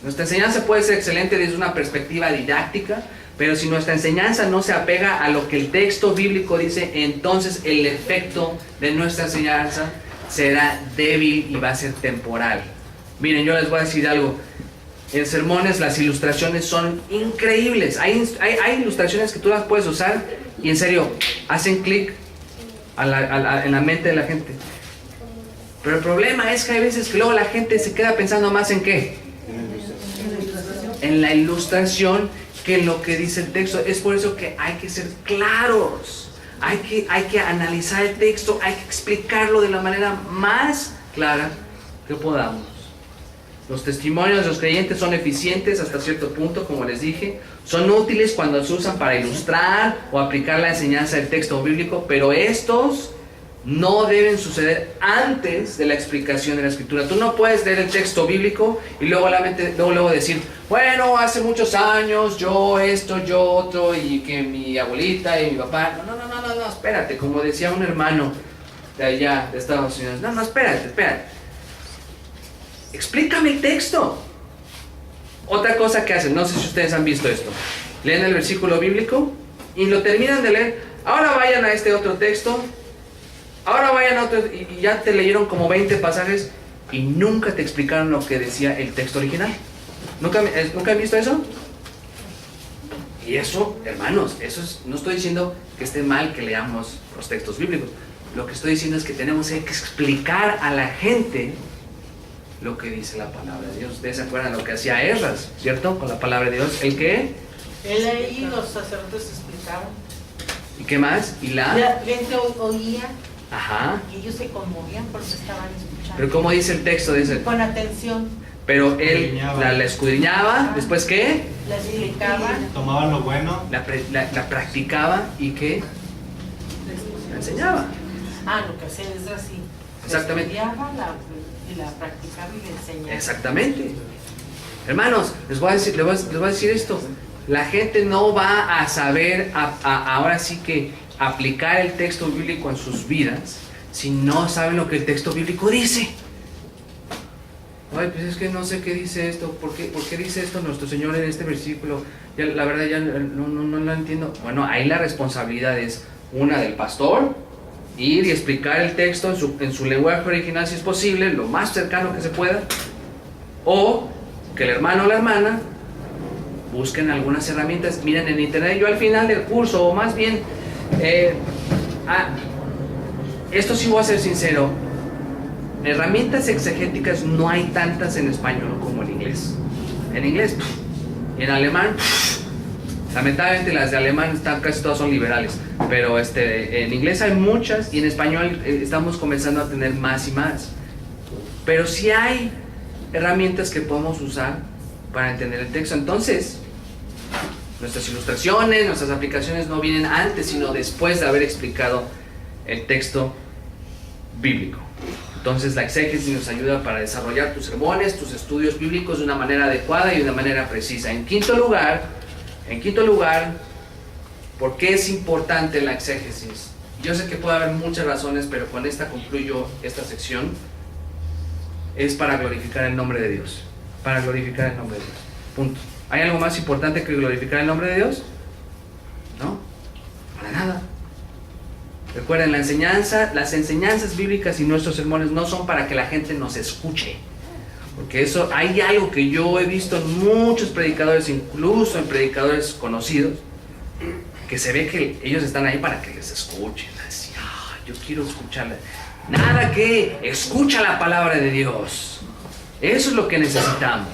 Nuestra enseñanza puede ser excelente desde una perspectiva didáctica, pero si nuestra enseñanza no se apega a lo que el texto bíblico dice, entonces el efecto de nuestra enseñanza será débil y va a ser temporal. Miren, yo les voy a decir algo. En sermones las ilustraciones son increíbles. Hay ilustraciones que tú las puedes usar y en serio, hacen clic en la mente de la gente. Pero el problema es que hay veces que luego la gente se queda pensando más en ¿qué? En la ilustración que en lo que dice el texto. Es por eso que hay que ser claros. Hay que analizar el texto, hay que explicarlo de la manera más clara que podamos. Los testimonios de los creyentes son eficientes hasta cierto punto, como les dije. Son útiles cuando se usan para ilustrar o aplicar la enseñanza del texto bíblico, pero estos no deben suceder antes de la explicación de la escritura. Tú no puedes leer el texto bíblico y luego decir, bueno, hace muchos años yo esto, yo otro, y que mi abuelita y mi papá. No, espérate, como decía un hermano de allá, de Estados Unidos. No, espérate. Explícame el texto. Otra cosa que hacen, no sé si ustedes han visto esto. Leen el versículo bíblico y lo terminan de leer. Ahora vayan a este otro texto. Ahora vayan a otro, y ya te leyeron como 20 pasajes y nunca te explicaron lo que decía el texto original. ¿Nunca han visto eso? Y eso, hermanos, no estoy diciendo que esté mal que leamos los textos bíblicos. Lo que estoy diciendo es que tenemos que explicar a la gente lo que dice la palabra de Dios. Ustedes se acuerdan lo que hacía Esdras, ¿cierto? Con la palabra de Dios. ¿El qué? Él ahí, los sacerdotes explicaban. ¿Y qué más? ¿Y la gente oía? Ajá. Y ellos se conmovían porque estaban escuchando. Pero ¿cómo dice el texto? Dice, con atención. pero él la escudriñaba, ¿después qué? La explicaba. Tomaba lo bueno. La practicaba y ¿qué? La enseñaba. Lo que hacía es así. Exactamente. La practicaba y le enseñaba. Exactamente. Hermanos, les voy a decir esto. La gente no va a saber ahora sí que aplicar el texto bíblico en sus vidas si no saben lo que el texto bíblico dice. Ay, pues es que no sé qué dice esto. ¿Por qué dice esto nuestro Señor en este versículo? La verdad ya no lo entiendo. Bueno, ahí la responsabilidad es una del pastor, ir y explicar el texto en su lenguaje original si es posible, lo más cercano que se pueda, o que el hermano o la hermana busquen algunas herramientas. Miren en internet, yo al final del curso, o más bien esto sí voy a ser sincero, herramientas exegéticas no hay tantas en español como en inglés. En inglés y en alemán, lamentablemente las de alemán casi todas son liberales, pero en inglés hay muchas y en español estamos comenzando a tener más y más. Pero sí hay herramientas que podemos usar para entender el texto. Entonces, nuestras ilustraciones, nuestras aplicaciones no vienen antes, sino después de haber explicado el texto bíblico. Entonces, la exégesis nos ayuda para desarrollar tus sermones, tus estudios bíblicos de una manera adecuada y de una manera precisa. En quinto lugar, ¿por qué es importante la exégesis? Yo sé que puede haber muchas razones, pero con esta concluyo esta sección. Es para glorificar el nombre de Dios. Para glorificar el nombre de Dios. Punto. ¿Hay algo más importante que glorificar el nombre de Dios? No, para nada. Recuerden, las enseñanzas bíblicas y nuestros sermones no son para que la gente nos escuche. Porque eso, hay algo que yo he visto en muchos predicadores, incluso en predicadores conocidos, que se ve que ellos están ahí para que les escuchen. Así, yo quiero escucharla. Nada que escucha la palabra de Dios. Eso es lo que necesitamos.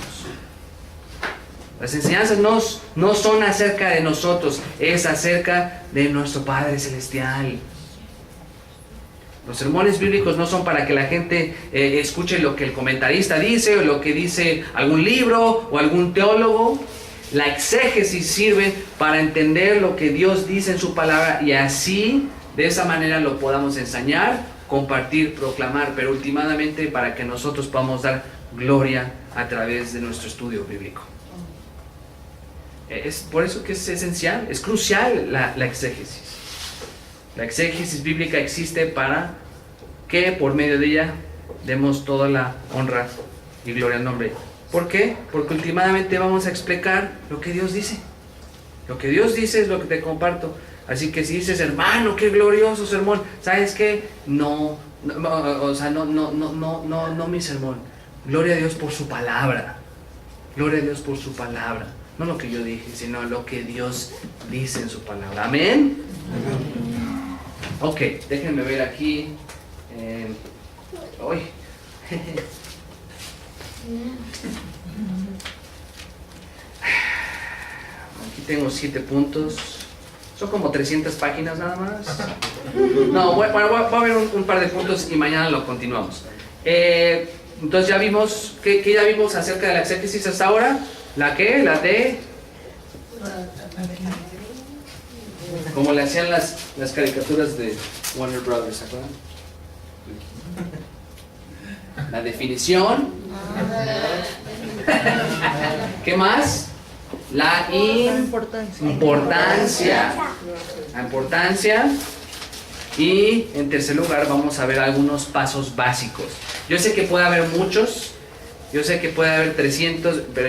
Las enseñanzas no son acerca de nosotros, es acerca de nuestro Padre Celestial. Los sermones bíblicos no son para que la gente escuche lo que el comentarista dice o lo que dice algún libro o algún teólogo. La exégesis sirve para entender lo que Dios dice en su palabra y así, de esa manera, lo podamos enseñar, compartir, proclamar, pero últimamente para que nosotros podamos dar gloria a través de nuestro estudio bíblico. Es por eso que es esencial, es crucial la exégesis. La exégesis bíblica existe para que por medio de ella demos toda la honra y gloria al nombre. ¿Por qué? Porque últimamente vamos a explicar lo que Dios dice. Lo que Dios dice es lo que te comparto. Así que si dices, hermano, qué glorioso sermón, ¿sabes qué? No mi sermón. Gloria a Dios por su palabra. Gloria a Dios por su palabra. No lo que yo dije, sino lo que Dios dice en su palabra. ¿Amén? Ok, déjenme ver aquí. Hoy. Aquí tengo 7 puntos. Son como 300 páginas nada más. No, bueno, va a haber un par de puntos y mañana lo continuamos. Entonces ya vimos, ¿qué ya vimos acerca de la exégesis hasta ahora? ¿La qué? La de... Como le hacían las caricaturas de Warner Brothers, ¿se acuerdan? La definición. ¿Qué más? La importancia. La importancia. Y en tercer lugar vamos a ver algunos pasos básicos. Yo sé que puede haber muchos, yo sé que puede haber 300, pero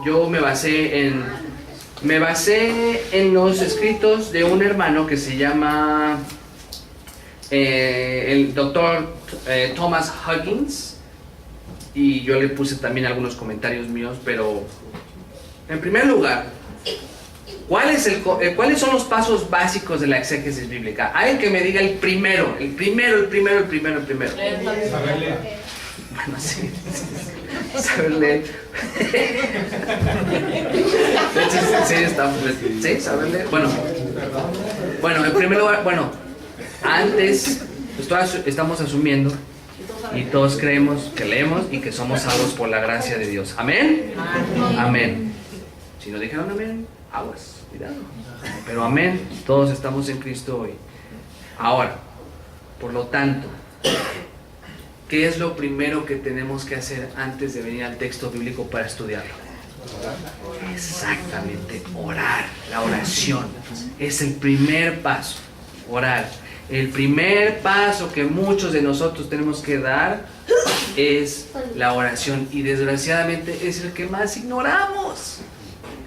yo me basé en los escritos de un hermano que se llama el doctor Thomas Huggins, y yo le puse también algunos comentarios míos, pero en primer lugar, ¿cuáles son los pasos básicos de la exégesis bíblica? Alguien que me diga el primero. Saber leer. Bueno, sí. Saber leer. Sí, saber leer. Bueno, en primer lugar, antes estamos asumiendo y todos creemos que leemos y que somos salvos por la gracia de Dios. ¿Amén? Amén. Si no dijeron amén, aguas, cuidado. Pero amén, todos estamos en Cristo hoy. Ahora, por lo tanto, ¿qué es lo primero que tenemos que hacer antes de venir al texto bíblico para estudiarlo? Exactamente, orar. La oración es el primer paso, orar. El primer paso que muchos de nosotros tenemos que dar es la oración, y desgraciadamente es el que más ignoramos.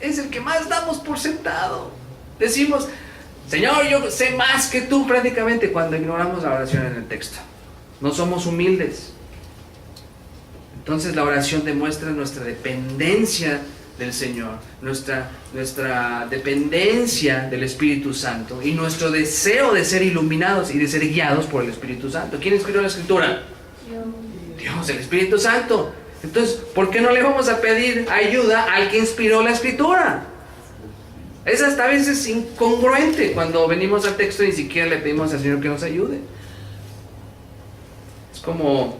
Es el que más damos por sentado. Decimos, Señor, yo sé más que tú, prácticamente, cuando ignoramos la oración en el texto. No somos humildes. Entonces la oración demuestra nuestra dependencia del Señor, nuestra dependencia del Espíritu Santo y nuestro deseo de ser iluminados y de ser guiados por el Espíritu Santo. ¿Quién escribió la Escritura? Dios, el Espíritu Santo. Entonces, ¿por qué no le vamos a pedir ayuda al que inspiró la Escritura? Es hasta a veces incongruente cuando venimos al texto y ni siquiera le pedimos al Señor que nos ayude. Es como,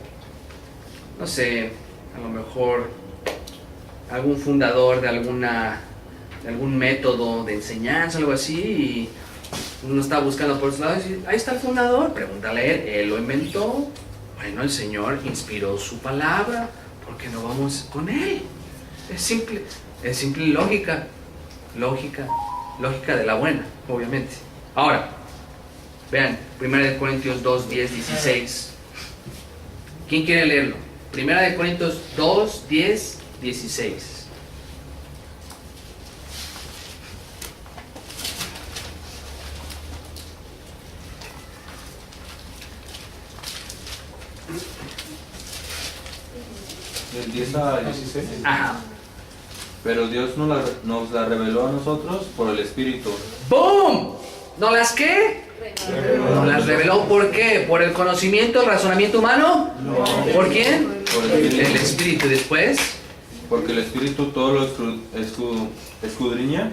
no sé, a lo mejor algún fundador de algún método de enseñanza, algo así, y uno está buscando por su lado y dice, ahí está el fundador, pregúntale a él lo inventó. Bueno, el Señor inspiró su palabra, ¿por qué no vamos con él? Es simple lógica de la buena, obviamente. Ahora, vean, 1 Corintios 2, 10, 16. ¿Quién quiere leerlo? 1 Corintios 2, 10, 16. Del 10 a 16. Ajá. Pero Dios nos la reveló a nosotros por el Espíritu. ¡Boom! ¿No las qué? ¿No las reveló por qué? ¿Por el conocimiento, el razonamiento humano? No. ¿Por quién? Por el Espíritu. El Espíritu. Después, Porque el Espíritu todo lo escudriña,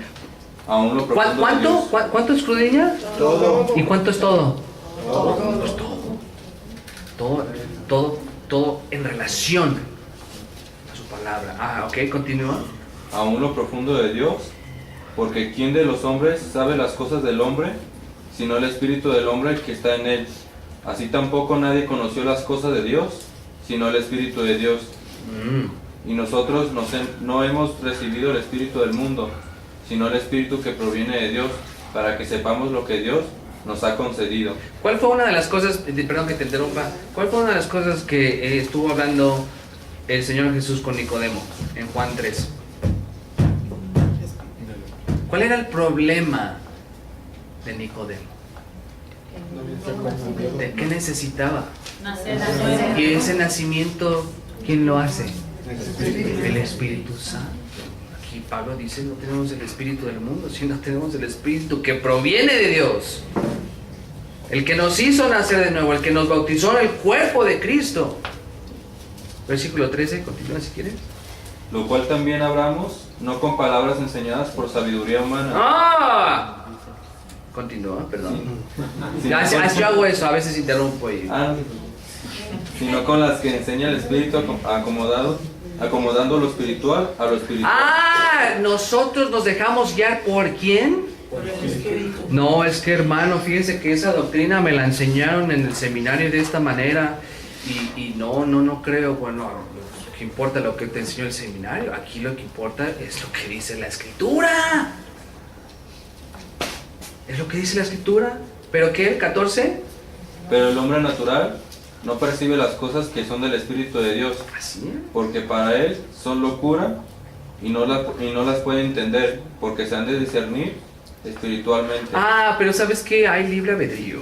aún lo profundo de ¿cuánto? Dios. ¿Cuánto escudriña? Todo. ¿Y cuánto es todo? Todo. Pues todo en relación a su palabra. Ok, continúa. Aún lo profundo de Dios, porque ¿quién de los hombres sabe las cosas del hombre, sino el Espíritu del hombre que está en él? Así tampoco nadie conoció las cosas de Dios, sino el Espíritu de Dios. Y nosotros no hemos recibido el Espíritu del mundo, sino el Espíritu que proviene de Dios, para que sepamos lo que Dios nos ha concedido. ¿Cuál fue una de las cosas, perdón que te interrumpa, cuál fue una de las cosas que estuvo hablando el Señor Jesús con Nicodemo en Juan 3? ¿Cuál era el problema de Nicodemo? ¿De qué necesitaba? Y ese nacimiento, ¿quién lo hace? El Espíritu Santo. Aquí Pablo dice, no tenemos el Espíritu del mundo, sino tenemos el Espíritu que proviene de Dios. El que nos hizo nacer de nuevo, el que nos bautizó en el cuerpo de Cristo. Versículo 13, continúa si quieres. Lo cual también hablamos, no con palabras enseñadas por sabiduría humana. ¡Ah! Continúa, perdón. Yo hago eso, a veces interrumpo y... Sino con las que enseña el Espíritu acomodando lo espiritual a lo espiritual. Nosotros nos dejamos guiar ¿por quién? Por el Espíritu. No, es que hermano, fíjese que esa doctrina me la enseñaron en el seminario de esta manera y no creo, bueno, ¿qué importa lo que te enseñó el seminario? Aquí lo que importa es lo que dice la Escritura. Es lo que dice la Escritura. ¿Pero qué? ¿El 14? Pero el hombre natural no percibe las cosas que son del Espíritu de Dios, ¿Así? porque para él son locura y no las puede entender, porque se han de discernir espiritualmente. Pero ¿sabes qué? Hay libre albedrío.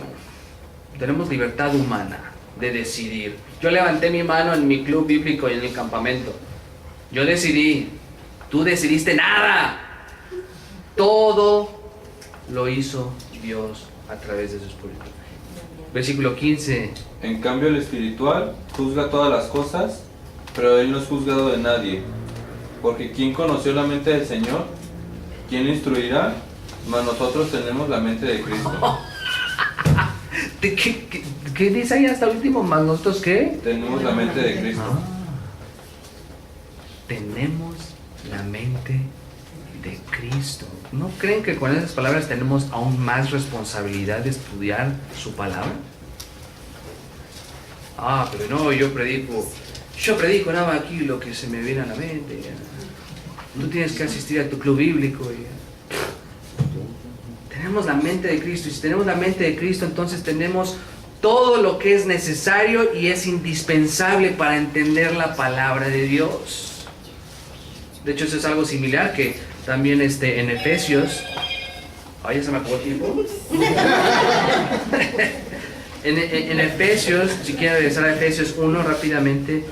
Tenemos libertad humana de decidir. Yo levanté mi mano en mi club bíblico y en el campamento. Yo decidí. Tú decidiste nada. Todo lo hizo Dios a través de su Espíritu. Versículo 15. En cambio el espiritual juzga todas las cosas, pero él no es juzgado de nadie. Porque ¿quién conoció la mente del Señor? ¿Quién le instruirá? Mas nosotros tenemos la mente de Cristo. ¿Qué dice ahí hasta el último? ¿Más nosotros qué? Tenemos la mente de Cristo. Tenemos la mente de Cristo. ¿No creen que con esas palabras tenemos aún más responsabilidad de estudiar su palabra? Pero no, yo predico nada más aquí lo que se me viene a la mente. Tú tienes que asistir a tu club bíblico. Tenemos la mente de Cristo, y si tenemos la mente de Cristo, entonces tenemos todo lo que es necesario y es indispensable para entender la palabra de Dios. De hecho, eso es algo similar que también en Efesios... ya se me acabó el tiempo. en Efesios, si quieren regresar a Efesios 1 rápidamente.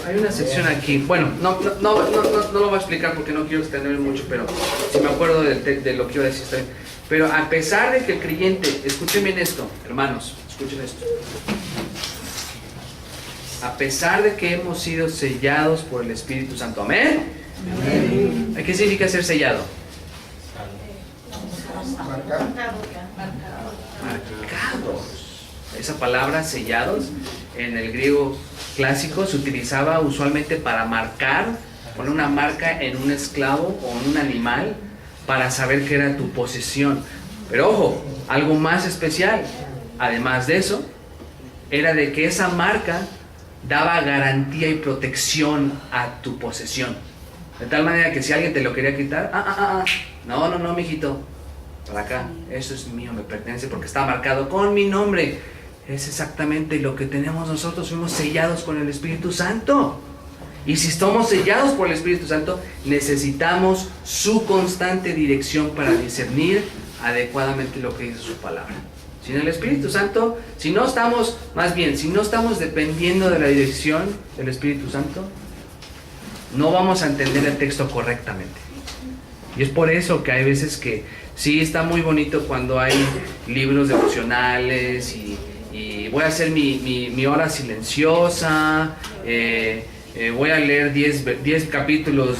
Hay una sección aquí. Bueno, no lo voy a explicar porque no quiero extender mucho, pero si me acuerdo de lo que iba a decir está bien. Pero a pesar de que el creyente, escuchen bien esto, hermanos, escuchen esto. A pesar de que hemos sido sellados por el Espíritu Santo, ¿amén? Amén. ¿Qué significa ser sellado? Marcados. Esa palabra sellados en el griego clásico se utilizaba usualmente para marcar, poner una marca en un esclavo o en un animal para saber que era tu posesión. Pero ojo, algo más especial, además de eso, era de que esa marca daba garantía y protección a tu posesión. De tal manera que si alguien te lo quería quitar, no, mijito, para acá, eso es mío, me pertenece porque está marcado con mi nombre. Es exactamente lo que tenemos nosotros, fuimos sellados con el Espíritu Santo. Y si estamos sellados por el Espíritu Santo, necesitamos su constante dirección para discernir adecuadamente lo que dice su palabra. Sin el Espíritu Santo, si no estamos dependiendo de la dirección del Espíritu Santo, no vamos a entender el texto correctamente. Y es por eso que hay veces que sí está muy bonito cuando hay libros devocionales y voy a hacer mi hora silenciosa, voy a leer 10 capítulos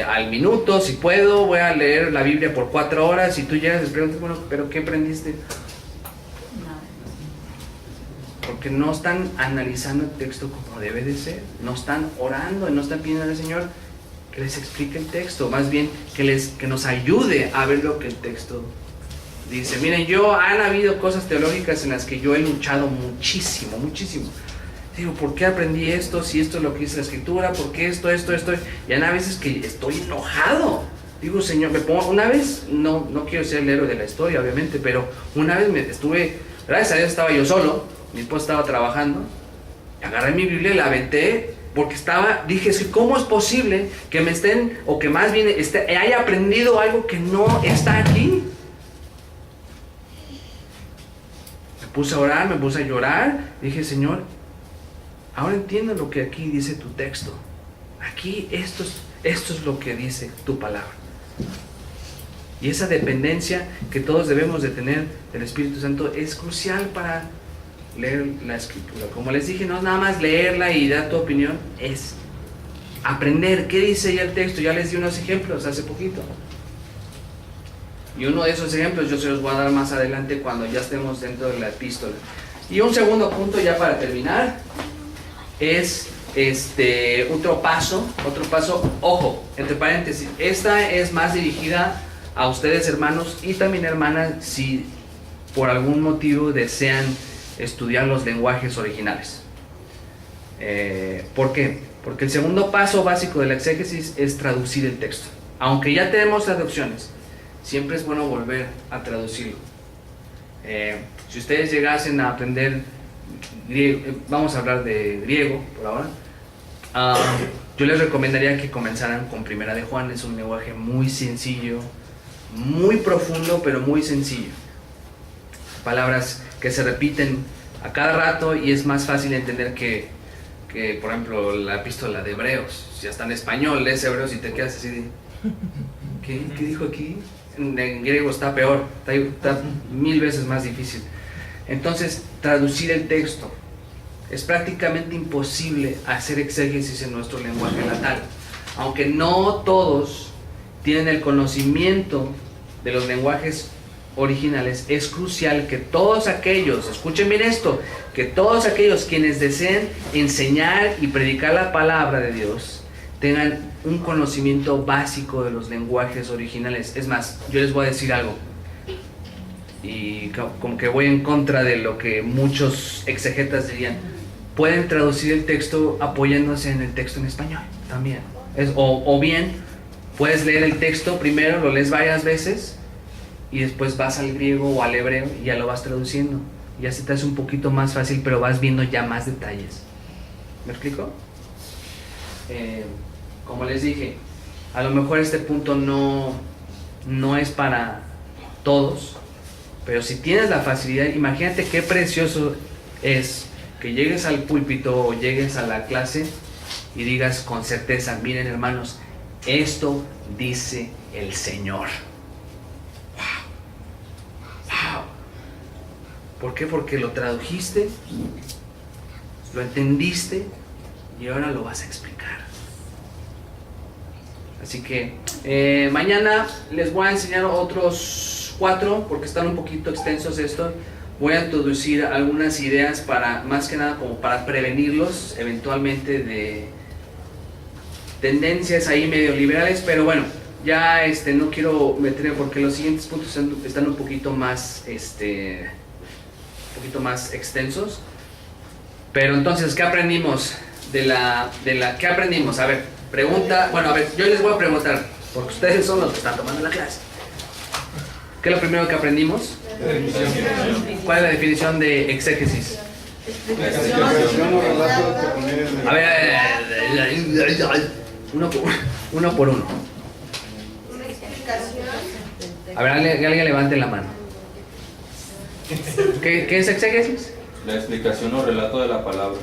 al minuto, si puedo, voy a leer la Biblia por 4 horas y tú llegas y les preguntas, bueno, ¿pero qué aprendiste? Porque no están analizando el texto como debe de ser, no están orando y no están pidiendo al Señor, que les explique el texto, más bien que nos ayude a ver lo que el texto dice. Miren, han habido cosas teológicas en las que yo he luchado muchísimo. Digo, ¿por qué aprendí esto? Si esto es lo que dice la escritura, ¿por qué esto? Y hay veces que estoy enojado. Digo, Señor, me pongo, una vez, no quiero ser el héroe de la historia, obviamente, pero una vez gracias a Dios estaba yo solo, mi esposa estaba trabajando, agarré mi Biblia y la aventé, porque dije, ¿cómo es posible que me estén, o que más bien haya aprendido algo que no está aquí? Me puse a orar, me puse a llorar, dije, Señor, ahora entiendo lo que aquí dice tu texto. Aquí esto es lo que dice tu palabra. Y esa dependencia que todos debemos de tener del Espíritu Santo es crucial para leer la Escritura. Como les dije, no es nada más leerla y dar tu opinión, es aprender qué dice ya el texto. Ya les di unos ejemplos hace poquito. Y uno de esos ejemplos yo se los voy a dar más adelante cuando ya estemos dentro de la epístola. Y un segundo punto ya para terminar es otro paso, ojo, entre paréntesis, esta es más dirigida a ustedes hermanos y también hermanas si por algún motivo desean estudiar los lenguajes originales. ¿Por qué? Porque el segundo paso básico de la exégesis es traducir el texto. Aunque ya tenemos traducciones, siempre es bueno volver a traducirlo. Si ustedes llegasen a aprender griego, vamos a hablar de griego por ahora, yo les recomendaría que comenzaran con Primera de Juan. Es un lenguaje muy sencillo, muy profundo, pero muy sencillo. Palabras que se repiten a cada rato y es más fácil entender que por ejemplo, la epístola de Hebreos. Si está en español, lees Hebreos y te quedas así de ¿qué dijo aquí? En griego está peor, está 1000 veces más difícil. Entonces, traducir el texto. Es prácticamente imposible hacer exégesis en nuestro lenguaje natal. Aunque no todos tienen el conocimiento de los lenguajes originales, es crucial que todos aquellos, escuchen bien esto, que todos aquellos quienes deseen enseñar y predicar la palabra de Dios tengan un conocimiento básico de los lenguajes originales. Es más, yo les voy a decir algo, y como que voy en contra de lo que muchos exegetas dirían. Pueden traducir el texto apoyándose en el texto en español también. O bien, puedes leer el texto primero, lo lees varias veces y después vas al griego o al hebreo y ya lo vas traduciendo. Ya se te hace un poquito más fácil, pero vas viendo ya más detalles. ¿Me explico? Como les dije, a lo mejor este punto no es para todos, pero si tienes la facilidad, imagínate qué precioso es que llegues al púlpito o llegues a la clase y digas con certeza, miren hermanos, esto dice el Señor. ¡Wow! ¿Por qué? Porque lo tradujiste, lo entendiste y ahora lo vas a explicar. Así que mañana les voy a enseñar otros 4, porque están un poquito extensos estos. Voy a introducir algunas ideas para, más que nada, como para prevenirlos eventualmente de tendencias ahí medio liberales, pero bueno, ya no quiero meterme porque los siguientes puntos están un poquito más extensos. Pero entonces, ¿qué aprendimos qué aprendimos? A ver, pregunta, bueno, a ver, yo les voy a preguntar, porque ustedes son los que están tomando la clase. ¿Qué es lo primero que aprendimos? ¿Cuál es la definición de exégesis? A ver, uno por uno. A ver, alguien levante la mano. ¿Qué es exégesis? La explicación o relato de la palabra.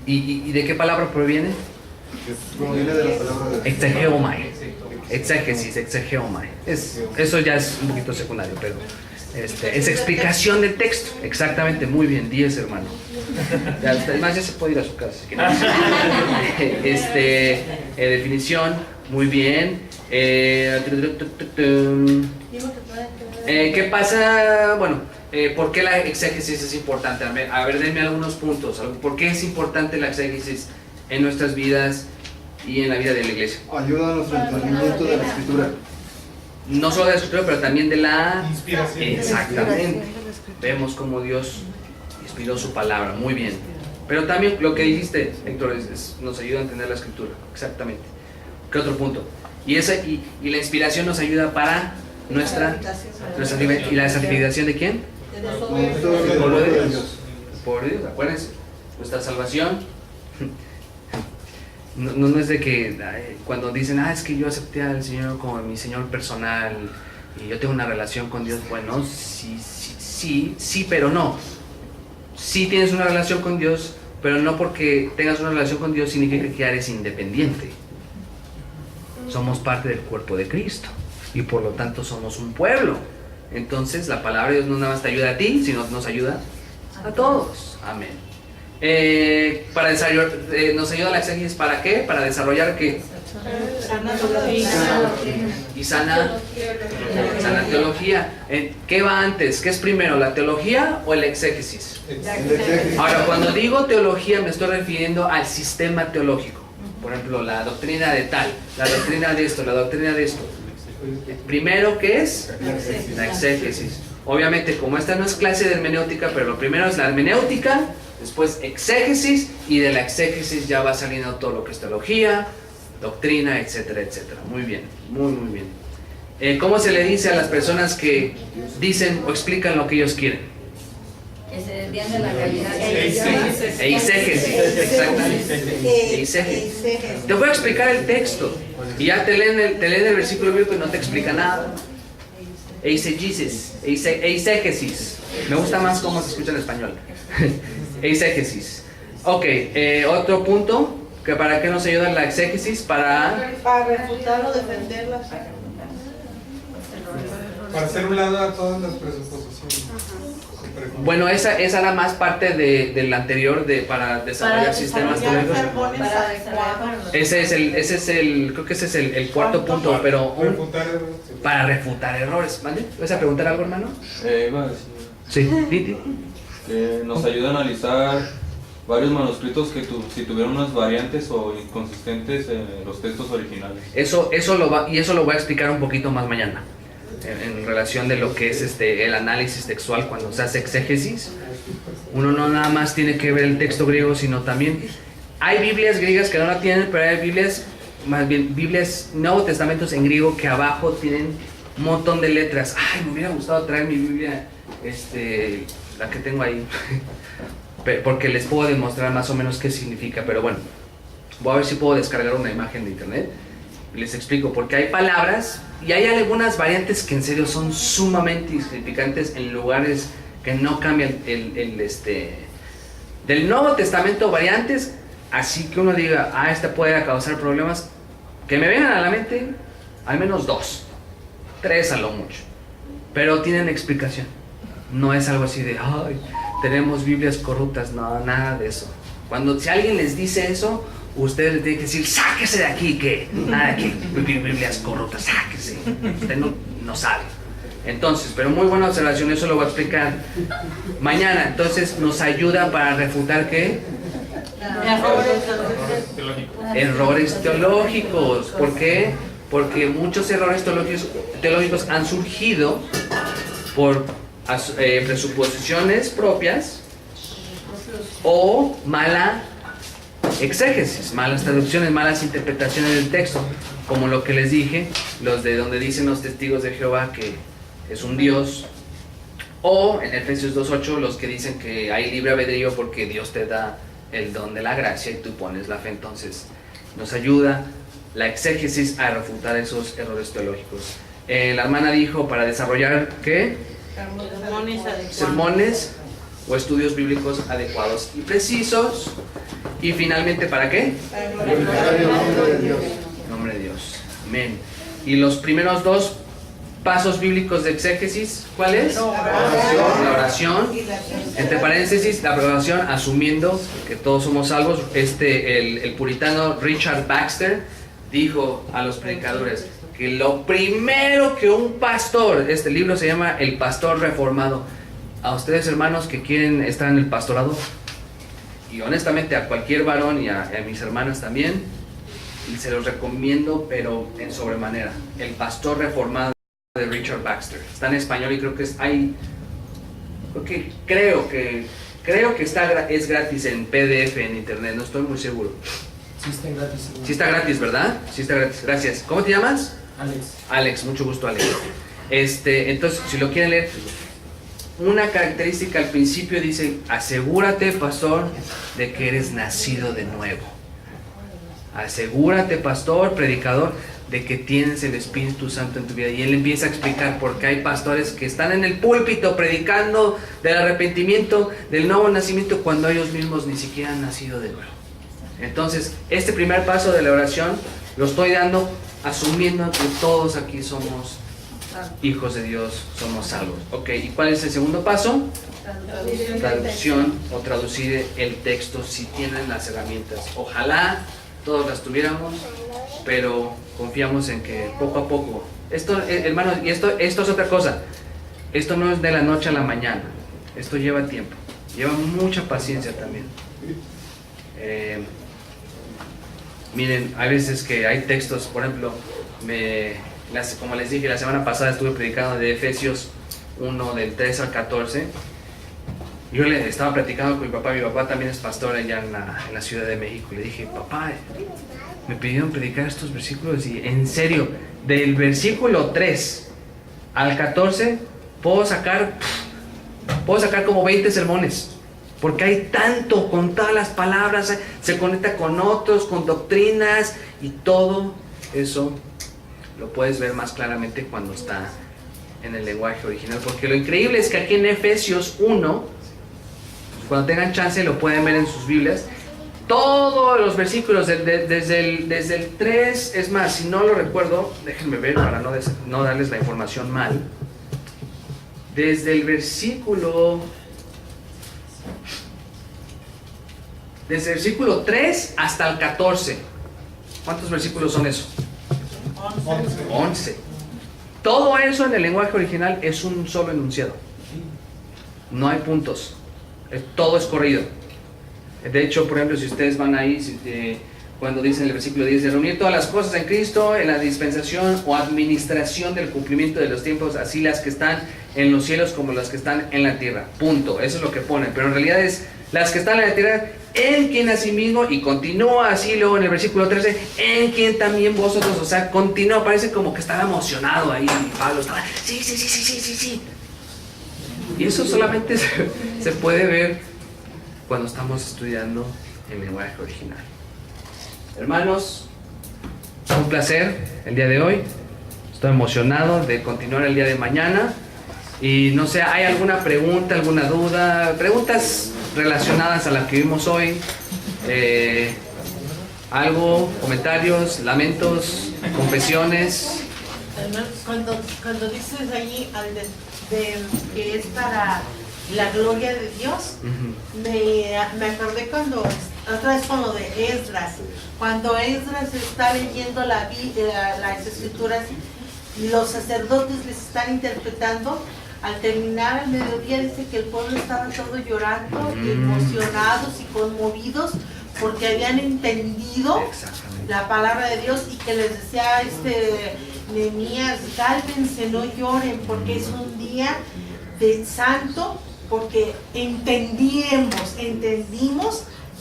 ¿Y de qué palabra proviene? Proviene de la palabra de Exegeomai. Exégesis, exegeomai. Eso ya es un poquito secundario, pero es explicación del texto. Exactamente, muy bien, 10 hermano. Además ya se puede ir a su casa si quieren. Definición, muy bien. ¿Qué pasa? Bueno, ¿por qué la exégesis es importante? A ver, denme algunos puntos. ¿Por qué es importante la exégesis en nuestras vidas? y en la vida de la iglesia. Ayuda a nuestro entendimiento de la escritura. No solo de la escritura, pero también de la Inspiración. Exactamente. Vemos cómo Dios inspiró su palabra, muy bien. Pero también lo que dijiste, Héctor, nos ayuda a entender la escritura, exactamente. ¿Qué otro punto? Y la inspiración nos ayuda para nuestra ¿y la santificación de quién? Pueblo de Dios. Por Dios, acuérdense, nuestra salvación no es de que cuando dicen, es que yo acepté al Señor como mi Señor personal y yo tengo una relación con Dios. Bueno, sí, pero no. Sí tienes una relación con Dios, pero no porque tengas una relación con Dios significa que eres independiente. Somos parte del cuerpo de Cristo y por lo tanto somos un pueblo. Entonces la palabra de Dios no nada más te ayuda a ti, sino nos ayuda a todos. Amén. Para desarrollar, nos ayuda la exégesis, ¿para qué? Para desarrollar ¿qué? Y sana teología. ¿Qué va antes? ¿Qué es primero, la teología o el exégesis? Ahora, cuando digo teología me estoy refiriendo al sistema teológico. Por ejemplo, la doctrina de tal, la doctrina de esto, la doctrina de esto. Primero, ¿qué es? La exégesis. Obviamente, como esta no es clase de hermenéutica, pero lo primero es la hermenéutica, después exégesis, y de la exégesis ya va saliendo todo lo que es teología, doctrina, etcétera, etcétera. Muy bien, muy bien. ¿Cómo se le dice a las personas que dicen o explican lo que ellos quieren? Que se desvían de la realidad. Eisegesis, exactamente. Eisegesis. Te voy a explicar el texto y ya te leen el versículo bíblico y no te explica nada. Eisegesis. Me gusta más cómo se escucha en español. Eisegesis. Ok, otro punto, que ¿para qué nos ayuda la exégesis? Para refutar o defenderlas. Para hacer un lado a todas las presuposiciones. Bueno, esa era más parte del anterior para desarrollar sistemas teológicos. Ese es el creo que ese es el cuarto punto, pero para refutar errores. ¿Vale? ¿Vas a preguntar algo, hermano? Iba a decir Sí. que nos ayuda a analizar varios manuscritos que si tuvieron unas variantes o inconsistentes en los textos originales. Eso lo voy a explicar un poquito más mañana. En relación de lo que es el análisis textual cuando se hace exégesis, uno no nada más tiene que ver el texto griego, sino también hay Biblias griegas que no la tienen, pero hay Biblias, más bien Biblias, Nuevos Testamentos en griego que abajo tienen un montón de letras. Ay, me hubiera gustado traer mi Biblia, la que tengo ahí, porque les puedo demostrar más o menos qué significa, pero bueno, voy a ver si puedo descargar una imagen de internet. Les explico, porque hay palabras y hay algunas variantes que en serio son sumamente insignificantes en lugares que no cambian del Nuevo Testamento, variantes así que uno diga, esta puede causar problemas, que me vengan a la mente al menos 2, 3 a lo mucho, pero tienen explicación. No es algo así de, tenemos Biblias corruptas, no, nada de eso. Si alguien les dice eso, ustedes le tienen que decir, sáquese de aquí, que nada que Biblias corruptas, sáquese. Usted no sabe. Entonces, pero muy buena observación, eso lo voy a explicar mañana. Entonces, nos ayuda para refutar ¿qué? Errores teológicos. ¿Por qué? Porque muchos errores teológicos han surgido por presuposiciones propias o mala exégesis, malas traducciones, malas interpretaciones del texto, como lo que les dije, los de donde dicen los testigos de Jehová que es un Dios, o en Efesios 2:8 los que dicen que hay libre albedrío porque Dios te da el don de la gracia y tú pones la fe. Entonces nos ayuda la exégesis a refutar esos errores teológicos. La hermana dijo para desarrollar ¿qué? Sermones o estudios bíblicos adecuados y precisos. Y finalmente, ¿para qué? Para glorificar el nombre de Dios. Nombre de Dios. Amén. Y los primeros 2 pasos bíblicos de exégesis, ¿cuál es? La oración. Entre paréntesis, la oración asumiendo que todos somos salvos. El puritano Richard Baxter dijo a los predicadores que lo primero que un pastor, este libro se llama El Pastor Reformado. A ustedes, hermanos, que quieren estar en el pastorado, y honestamente a cualquier varón y a mis hermanas también, y se los recomiendo, pero en sobremanera. El Pastor Reformado de Richard Baxter. Está en español y creo que es gratis en PDF en internet, no estoy muy seguro. Sí está gratis. Sí está gratis, ¿verdad? Sí está gratis, gracias. ¿Cómo te llamas? Alex. Alex, mucho gusto, Alex. Entonces, si lo quieren leer, una característica al principio dice: asegúrate, pastor, de que eres nacido de nuevo. Asegúrate, pastor, predicador, de que tienes el Espíritu Santo en tu vida. Y él empieza a explicar por qué hay pastores que están en el púlpito predicando del arrepentimiento, del nuevo nacimiento, cuando ellos mismos ni siquiera han nacido de nuevo. Entonces, este primer paso de la oración lo estoy dando asumiendo que todos aquí somos hijos de Dios, somos salvos. Ok, ¿y cuál es el segundo paso? Traducción o traducir el texto si tienen las herramientas. Ojalá todos las tuviéramos, pero confiamos en que poco a poco. Esto, hermanos, y esto es otra cosa. Esto no es de la noche a la mañana. Esto lleva tiempo, lleva mucha paciencia también. Miren, hay veces que hay textos, por ejemplo, como les dije, la semana pasada estuve predicando de Efesios 1, del 3 al 14. Yo le estaba platicando con mi papá también es pastor allá en la Ciudad de México. Le dije: papá, me pidieron predicar estos versículos y en serio, del versículo 3 al 14 puedo sacar como 20 sermones. Porque hay tanto, con todas las palabras, se conecta con otros, con doctrinas, y todo eso lo puedes ver más claramente cuando está en el lenguaje original. Porque lo increíble es que aquí en Efesios 1, cuando tengan chance lo pueden ver en sus Biblias, todos los versículos desde el 3, es más, si no lo recuerdo, déjenme ver para no darles la información mal. Desde el versículo 3 hasta el 14. ¿Cuántos versículos son eso? 11. Todo eso en el lenguaje original es un solo enunciado. No hay puntos. Todo es corrido. De hecho, por ejemplo, si ustedes van ahí, cuando dice en el versículo 10, de reunir todas las cosas en Cristo, en la dispensación o administración del cumplimiento de los tiempos, así las que están en los cielos como las que están en la tierra. Punto. Eso es lo que pone. Pero en realidad es las que están en la tierra, en quien asimismo, y continúa así luego en el versículo 13, en quien también vosotros, o sea, continúa, parece como que estaba emocionado ahí, Pablo estaba, sí. Y eso solamente se puede ver cuando estamos estudiando el lenguaje original. Hermanos, un placer el día de hoy. Estoy emocionado de continuar el día de mañana. Y no sé, ¿hay alguna pregunta, alguna duda? Preguntas relacionadas a la que vimos hoy. Algo, comentarios, lamentos, confesiones. Cuando dices ahí que es para la gloria de Dios, me acordé otra vez con lo de Esdras. Cuando Esdras está leyendo las escrituras, los sacerdotes les están interpretando. Al terminar al mediodía dice que el pueblo estaba todo llorando, y emocionados y conmovidos porque habían entendido la palabra de Dios, y que les decía Nehemías: cálmense, no lloren, porque es un día de santo, porque entendimos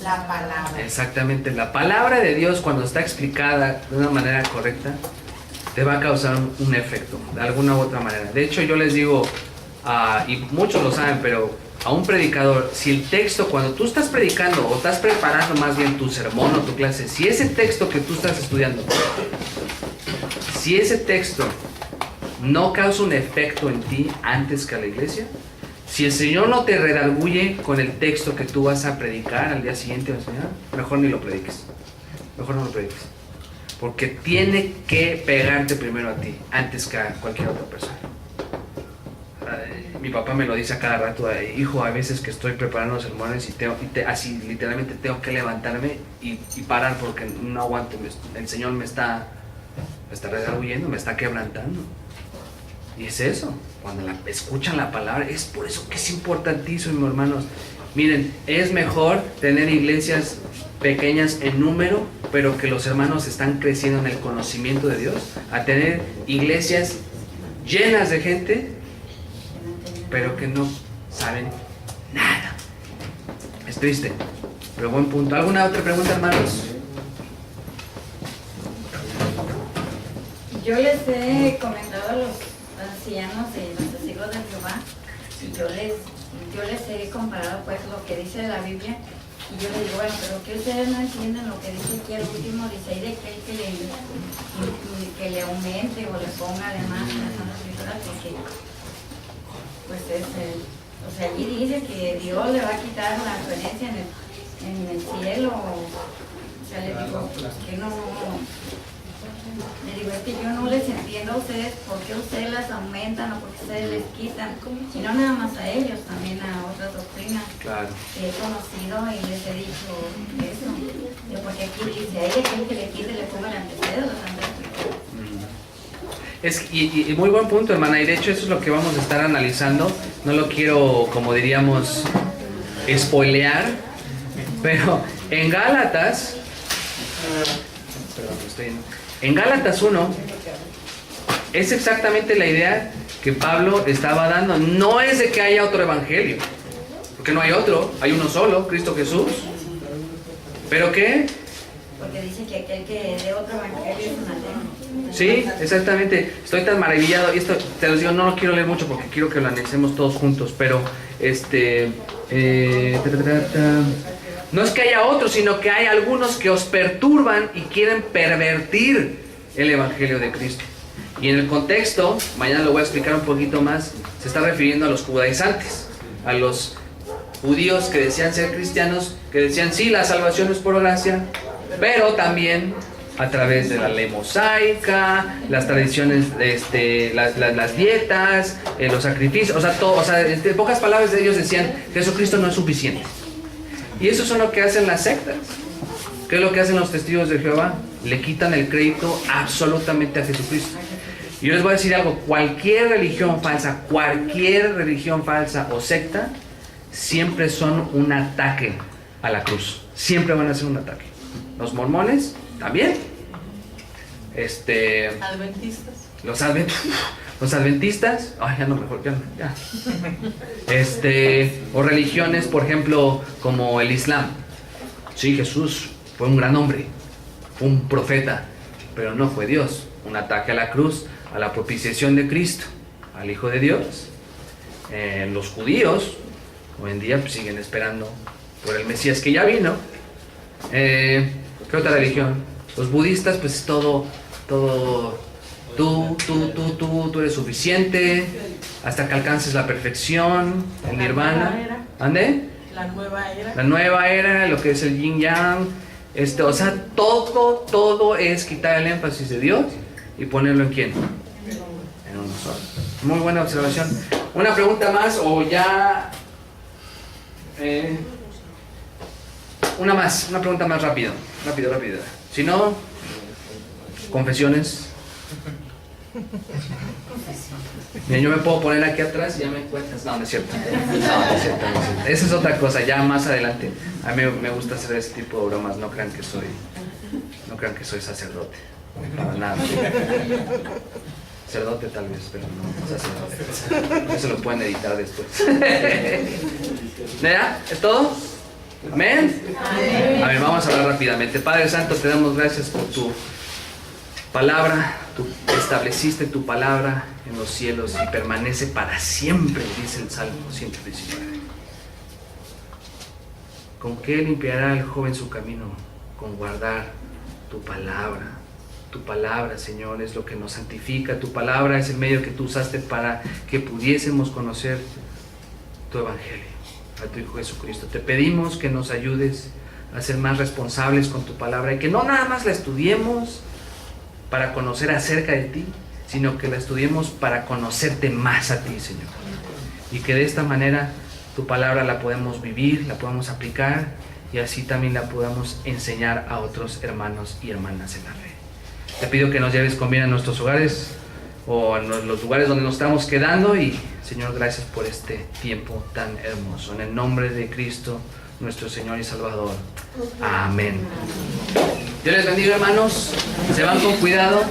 la palabra. Exactamente, la palabra de Dios, cuando está explicada de una manera correcta, te va a causar un efecto, de alguna u otra manera. De hecho, yo les digo, y muchos lo saben, pero a un predicador, si el texto, cuando tú estás predicando o estás preparando más bien tu sermón o tu clase, si ese texto que tú estás estudiando, si ese texto no causa un efecto en ti antes que a la iglesia, si el Señor no te redarguye con el texto que tú vas a predicar al día siguiente, mejor ni lo prediques. Mejor no lo prediques. Porque tiene que pegarte primero a ti, antes que a cualquier otra persona. Mi papá me lo dice a cada rato: hijo, hay veces que estoy preparando sermones y así literalmente tengo que levantarme y parar porque no aguanto. El Señor me está redarguyendo, me está quebrantando. Y es eso, cuando escuchan la palabra, es por eso que es importantísimo, hermanos, Miren, es mejor tener iglesias pequeñas en número, pero que los hermanos están creciendo en el conocimiento de Dios, a tener iglesias llenas de gente, pero que no saben nada. Es triste, pero buen punto. ¿Alguna otra pregunta, hermanos? Yo les he comentado a los ancianos de los testigos de Jehová, y yo les he comparado pues lo que dice la Biblia, y yo les digo, bueno, pero que ustedes no entienden lo que dice aquí al último, dice ahí de que le aumente o le ponga además en las Santas Escrituras, porque pues o sea, allí dice que Dios le va a quitar la influencia en el cielo, o sea, le digo que no. Le digo, es que yo no les entiendo a ustedes por qué ustedes las aumentan o por qué ustedes les quitan, y no nada más a ellos, también a otras doctrinas que he conocido y les he dicho eso. Digo, porque aquí dice, a ella que le quite le ponga el antecedente, los antecedentes. Y muy buen punto, hermana, y de hecho eso es lo que vamos a estar analizando. No lo quiero, como diríamos, spoilear, pero en Gálatas, en Gálatas 1 es exactamente la idea que Pablo estaba dando. No es de que haya otro evangelio, porque no hay otro, hay uno solo, Cristo Jesús. ¿Pero qué? Porque dice que aquel que dé otro evangelio es anatema. Sí, exactamente. Estoy tan maravillado, y esto te lo digo, no lo quiero leer mucho porque quiero que lo analicemos todos juntos, pero no es que haya otros, sino que hay algunos que os perturban y quieren pervertir el evangelio de Cristo. Y en el contexto, mañana lo voy a explicar un poquito más, se está refiriendo a los judaizantes, a los judíos que decían ser cristianos, que decían sí, la salvación es por gracia, pero también a través de la ley mosaica, las tradiciones, las dietas, los sacrificios, o sea, todo, o sea, en pocas palabras ellos decían Jesucristo no es suficiente. Y eso es lo que hacen las sectas. ¿Qué es lo que hacen los testigos de Jehová? Le quitan el crédito absolutamente a Jesucristo. Y yo les voy a decir algo, cualquier religión falsa o secta, siempre son un ataque a la cruz. Siempre van a ser un ataque. Los mormones también. Adventistas. Los adventistas, ay, ya no, mejor, ya. O religiones, por ejemplo, como el Islam. Sí, Jesús fue un gran hombre, fue un profeta, pero no fue Dios. Un ataque a la cruz, a la propiciación de Cristo, al Hijo de Dios. Los judíos, hoy en día, pues, siguen esperando por el Mesías que ya vino. ¿Qué otra religión? Los budistas, pues todo. Tú eres suficiente hasta que alcances la perfección, el nirvana. ¿Ande? La nueva era. La nueva era, lo que es el yin yang. O sea, todo es quitar el énfasis de Dios y ponerlo en ¿quién? En uno solo. Muy buena observación. Una pregunta más o ya. Una pregunta más rápido. Si no, confesiones. Bien, yo me puedo poner aquí atrás y ya me cuentas. No, no es cierto. Esa es otra cosa, ya más adelante. A mí me gusta hacer ese tipo de bromas. No crean que soy sacerdote. Para nada. Sacerdote tal vez, pero no sacerdote. Eso lo pueden editar después. ¿Ya? ¿Es todo? ¿Amén? A ver, vamos a hablar rápidamente. Padre Santo, te damos gracias por tu palabra. Tú estableciste tu palabra en los cielos y permanece para siempre, dice el Salmo 119. ¿Con qué limpiará el joven su camino? Con guardar tu palabra. Tu palabra, Señor, es lo que nos santifica. Tu palabra es el medio que tú usaste para que pudiésemos conocer tu evangelio, a tu Hijo Jesucristo. Te pedimos que nos ayudes a ser más responsables con tu palabra y que no nada más la estudiemos para conocer acerca de ti, sino que la estudiemos para conocerte más a ti, Señor. Y que de esta manera tu palabra la podemos vivir, la podamos aplicar y así también la podamos enseñar a otros hermanos y hermanas en la fe. Te pido que nos lleves con bien a nuestros hogares o a los lugares donde nos estamos quedando y, Señor, gracias por este tiempo tan hermoso. En el nombre de Cristo, nuestro Señor y Salvador. Amén. Dios les bendiga, hermanos. Se van con cuidado.